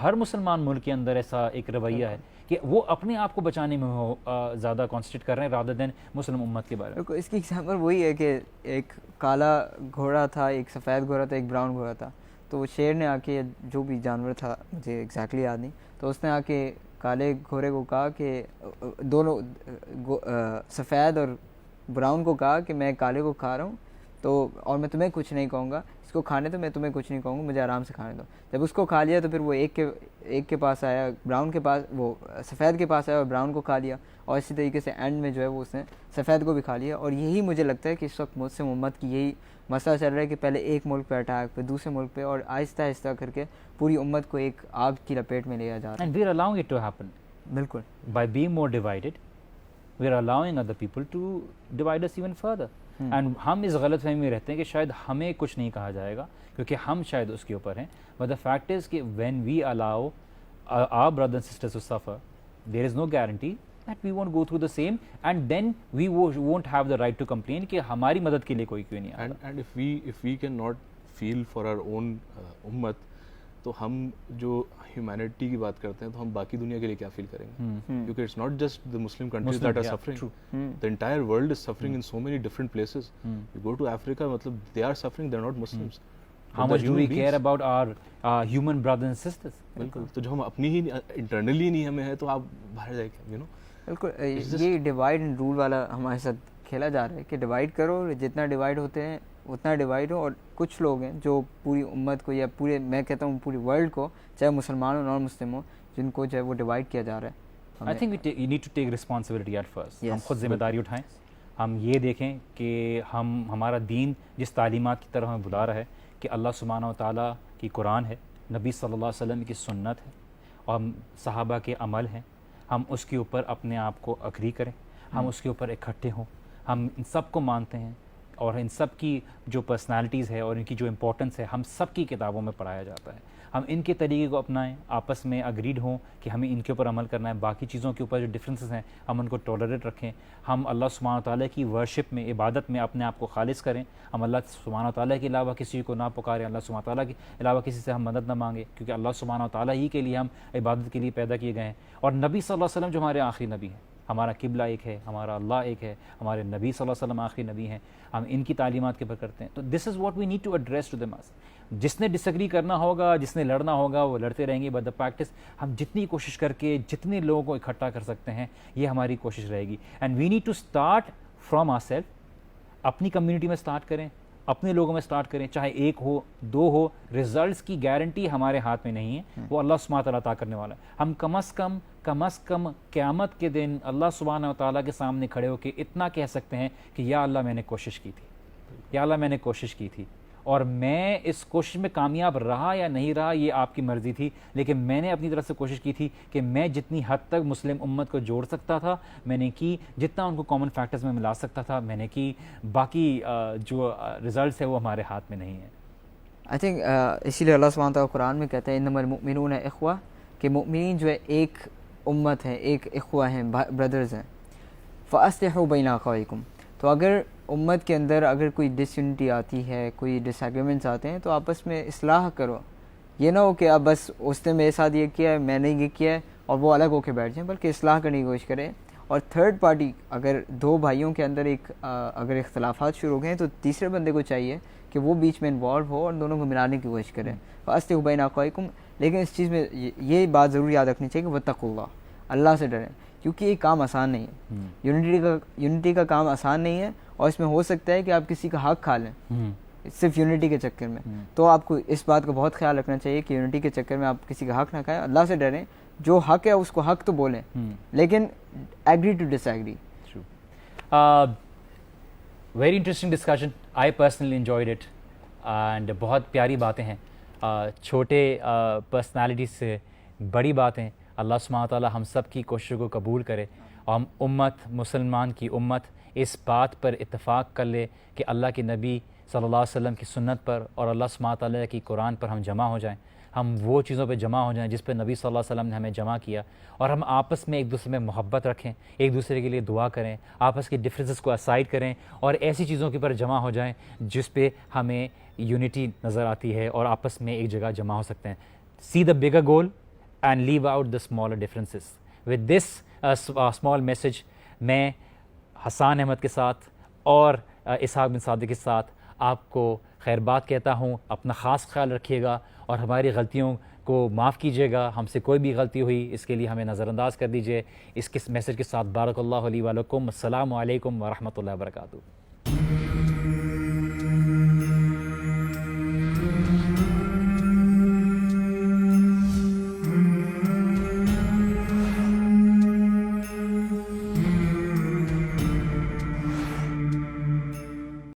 ہر مسلمان ملک کے اندر ایسا ایک رویہ ہے کہ وہ اپنے آپ کو بچانے میں زیادہ کانسنٹریٹ کر رہے ہیں رادر دین مسلم امت کے بارے میں. اس کی ایگزامپل وہی ہے کہ ایک کالا گھوڑا تھا, ایک سفید گھوڑا تھا, ایک براؤن گھوڑا تھا. تو وہ شیر نے آ کے, جو بھی جانور تھا مجھے ایگزیکٹلی یاد نہیں, تو اس نے آ کے کالے گھوڑے کو کہا کہ دونوں سفید اور براؤن کو کہا کہ میں کالے کو کھا رہا ہوں تو, اور میں تمہیں کچھ نہیں کہوں گا, اس کو کھانے تو میں تمہیں کچھ نہیں کہوں گا, مجھے آرام سے کھانے دو. جب اس کو کھا لیا تو پھر وہ ایک کے پاس آیا, براؤن کے پاس, وہ سفید کے پاس آیا اور براؤن کو کھا لیا, اور اسی طریقے سے اینڈ میں جو ہے وہ اس نے سفید کو بھی کھا لیا. اور یہی مجھے لگتا ہے کہ اس وقت مسلم امت کی یہی مسئلہ چل رہا ہے کہ پہلے ایک ملک پہ اٹیک, پھر دوسرے ملک پہ, اور آہستہ آہستہ کر کے پوری امت کو ایک آگ کی لپیٹ میں لیا جا رہا ہے. And we are allowing it to happen. بالکل. By being more divided, we are allowing other people to divide us even further. And ہم اس غلط فہمی میں رہتے ہیں کہ شاید ہمیں کچھ نہیں کہا جائے گا کیونکہ ہم شاید اس کے اوپر ہیں. بٹ دا فیکٹ از کہ when we allow our brothers and sisters to suffer, there is no guarantee that we won't go through the same, and then we won't have the right to complain کہ ہماری مدد کے لیے کوئی کیوں نہیں آتا. And if we cannot feel for our own امت, تو ہم جو ہیومینٹی کی بات کرتے ہیں تو ہم باقی دنیا کے لیے کیا فیل کریں گے؟ کیونکہ it's not just the Muslim countries that are suffering. The entire world is suffering in so many different places. You go to Africa, مطلب they are suffering, they are not Muslims. How much do we care about our human brothers and sisters? بالکل. تو جو ہم اپنی ہی internally نہیں ہمیں ہے تو آپ باہر جائے گے, بالکل. یہ ڈیوائڈ اینڈ رول والا ہمارے ساتھ کھیلا جا رہا ہے کہ ڈیوائڈ کرو, جتنا ڈیوائڈ ہوتے ہیں اتنا ڈیوائڈ ہو. اور کچھ لوگ ہیں جو پوری امت کو, یا پورے, میں کہتا ہوں پوری ورلڈ کو, چاہے مسلمان ہو نان مسلم ہو, جن کو جو ہے وہ ڈیوائڈ کیا جا رہا ہے. I think you need to take responsibility at first. ہم خود ذمہ داری اٹھائیں, ہم یہ دیکھیں کہ ہمارا دین جس تعلیمات کی طرف ہمیں بلا رہا ہے کہ اللہ سبحانہ و تعالیٰ کی قرآن ہے, نبی صلی اللہ علیہ وسلم کی سنت ہے, اور صحابہ کے عمل ہیں, ہم اس کے اوپر اپنے آپ کو اگری کریں, ہم اس کے اوپر اکٹھے ہوں, ہم ان سب کو مانتے ہیں, اور ان سب کی جو پرسنالٹیز ہے اور ان کی جو امپورٹنس ہے ہم سب کی کتابوں میں پڑھایا جاتا ہے. ہم ان کے طریقے کو اپنائیں, آپس میں اگریڈ ہوں کہ ہمیں ان کے اوپر عمل کرنا ہے, باقی چیزوں کے اوپر جو ڈفرینسز ہیں ہم ان کو ٹالریٹ رکھیں, ہم اللہ سبحانہ تعالیٰ کی ورشپ میں, عبادت میں اپنے آپ کو خالص کریں, ہم اللہ سبحانہ تعالیٰ کے علاوہ کسی کو نہ پکاریں, اللہ سبحانہ تعالیٰ کے علاوہ کسی سے ہم مدد نہ مانگیں, کیونکہ اللہ سبحانہ تعالیٰ ہی کے لیے ہم عبادت کے لیے پیدا کیے گئے ہیں. اور نبی صلی اللہ علیہ وسلم جو ہمارے آخری نبی ہیں, ہمارا قبلہ ایک ہے, ہمارا اللہ ایک ہے, ہمارے نبی صلی اللہ علیہ وسلم آخری نبی ہیں, ہم ان کی تعلیمات کے اوپر کرتے ہیں. تو this is what we need to address to them. جس نے ڈس ایگری کرنا ہوگا, جس نے لڑنا ہوگا, وہ لڑتے رہیں گے. بٹ دا پریکٹس, ہم جتنی کوشش کر کے جتنے لوگوں کو اکٹھا کر سکتے ہیں یہ ہماری کوشش رہے گی. And we need to start from our self. اپنی کمیونٹی میں اسٹارٹ کریں, اپنے لوگوں میں اسٹارٹ کریں, چاہے ایک ہو دو ہو. ریزلٹس کی گارنٹی ہمارے ہاتھ میں نہیں ہے, وہ اللہ سبحانہ تعالیٰ عطا کرنے والا ہے. ہم کم از کم قیامت کے دن اللہ سبحانہ و تعالیٰ کے سامنے کھڑے ہو کے اتنا کہہ سکتے ہیں کہ یا اللہ میں نے کوشش کی تھی, یا اللہ میں نے کوشش کی تھی, اور میں اس کوشش میں کامیاب رہا یا نہیں رہا یہ آپ کی مرضی تھی, لیکن میں نے اپنی طرف سے کوشش کی تھی کہ میں جتنی حد تک مسلم امت کو جوڑ سکتا تھا میں نے کی, جتنا ان کو کامن فیکٹرز میں ملا سکتا تھا میں نے کی. باقی جو ریزلٹس ہے وہ ہمارے ہاتھ میں نہیں ہے. آئی تھنک اسی لیے اللہ سبحانہ تعالیٰ قرآن میں کہتا ہے انما المؤمنون اخوہ, کہ مؤمنین جو ہے ایک امت ہے, ایک اخوہ ہیں, بردرز ہیں. فاصلحوا بین اخویکم. تو اگر امت کے اندر اگر کوئی ڈس یونٹی آتی ہے, کوئی ڈس ایگریمنٹس آتے ہیں, تو آپس میں اصلاح کرو. یہ نہ ہو کہ اب بس اس نے میرے ساتھ یہ کیا ہے, میں نے یہ کیا ہے, اور وہ الگ ہو کے بیٹھ جائیں, بلکہ اصلاح کرنے کی کوشش کریں. اور تھرڈ پارٹی, اگر دو بھائیوں کے اندر اگر اختلافات شروع ہو گئے تو تیسرے بندے کو چاہیے کہ وہ بیچ میں انوالو ہو اور دونوں کو ملانے کی کوشش کریں. فاصلحوا بین اخویکم. لیکن اس چیز میں یہ بات ضرور یاد رکھنی چاہیے کہ واتقوا اللہ, اللہ سے ڈریں, کیونکہ یہ کام آسان نہیں ہے. یونٹی کا کام آسان نہیں ہے, اور اس میں ہو سکتا ہے کہ آپ کسی کا حق کھا لیں صرف یونٹی کے چکر میں. تو آپ کو اس بات کا بہت خیال رکھنا چاہیے کہ یونٹی کے چکر میں آپ کسی کا حق نہ کھائیں. اللہ سے ڈریں, جو حق ہے اس کو حق تو بولیں, لیکن agree to disagree. Very interesting discussion, I personally enjoyed it, and بہت پیاری باتیں ہیں, چھوٹے پرسنالٹیز سے بڑی باتیں. اللہ سبحانہ تعالیٰ ہم سب کی کوششوں کو قبول کرے, اور ہم امت, مسلمان کی امت اس بات پر اتفاق کر لے کہ اللہ کے نبی صلی اللہ علیہ وسلم کی سنت پر اور اللہ سبحانہ تعالیٰ کی قرآن پر ہم جمع ہو جائیں. ہم وہ چیزوں پہ جمع ہو جائیں جس پہ نبی صلی اللہ علیہ وسلم نے ہمیں جمع کیا, اور ہم آپس میں ایک دوسرے میں محبت رکھیں, ایک دوسرے کے لیے دعا کریں, آپس کی ڈفرینسز کو اسائڈ کریں, اور ایسی چیزوں کے پر جمع ہو جائیں جس پہ ہمیں یونٹی نظر آتی ہے اور آپس میں ایک جگہ جمع ہو سکتے ہیں. see the bigger goal and leave out the smaller differences. With this small message, میں حسان احمد کے ساتھ اور اسحاق بن صادق کے ساتھ آپ کو خیر بات کہتا ہوں. اپنا خاص خیال رکھیے گا اور ہماری غلطیوں کو معاف کیجیے گا. ہم سے کوئی بھی غلطی ہوئی اس کے لیے ہمیں نظر انداز کر دیجیے. اس کے میسج کے ساتھ بارک اللہ علی ولکم. السلام علیکم ورحمۃ اللہ وبرکاتہ.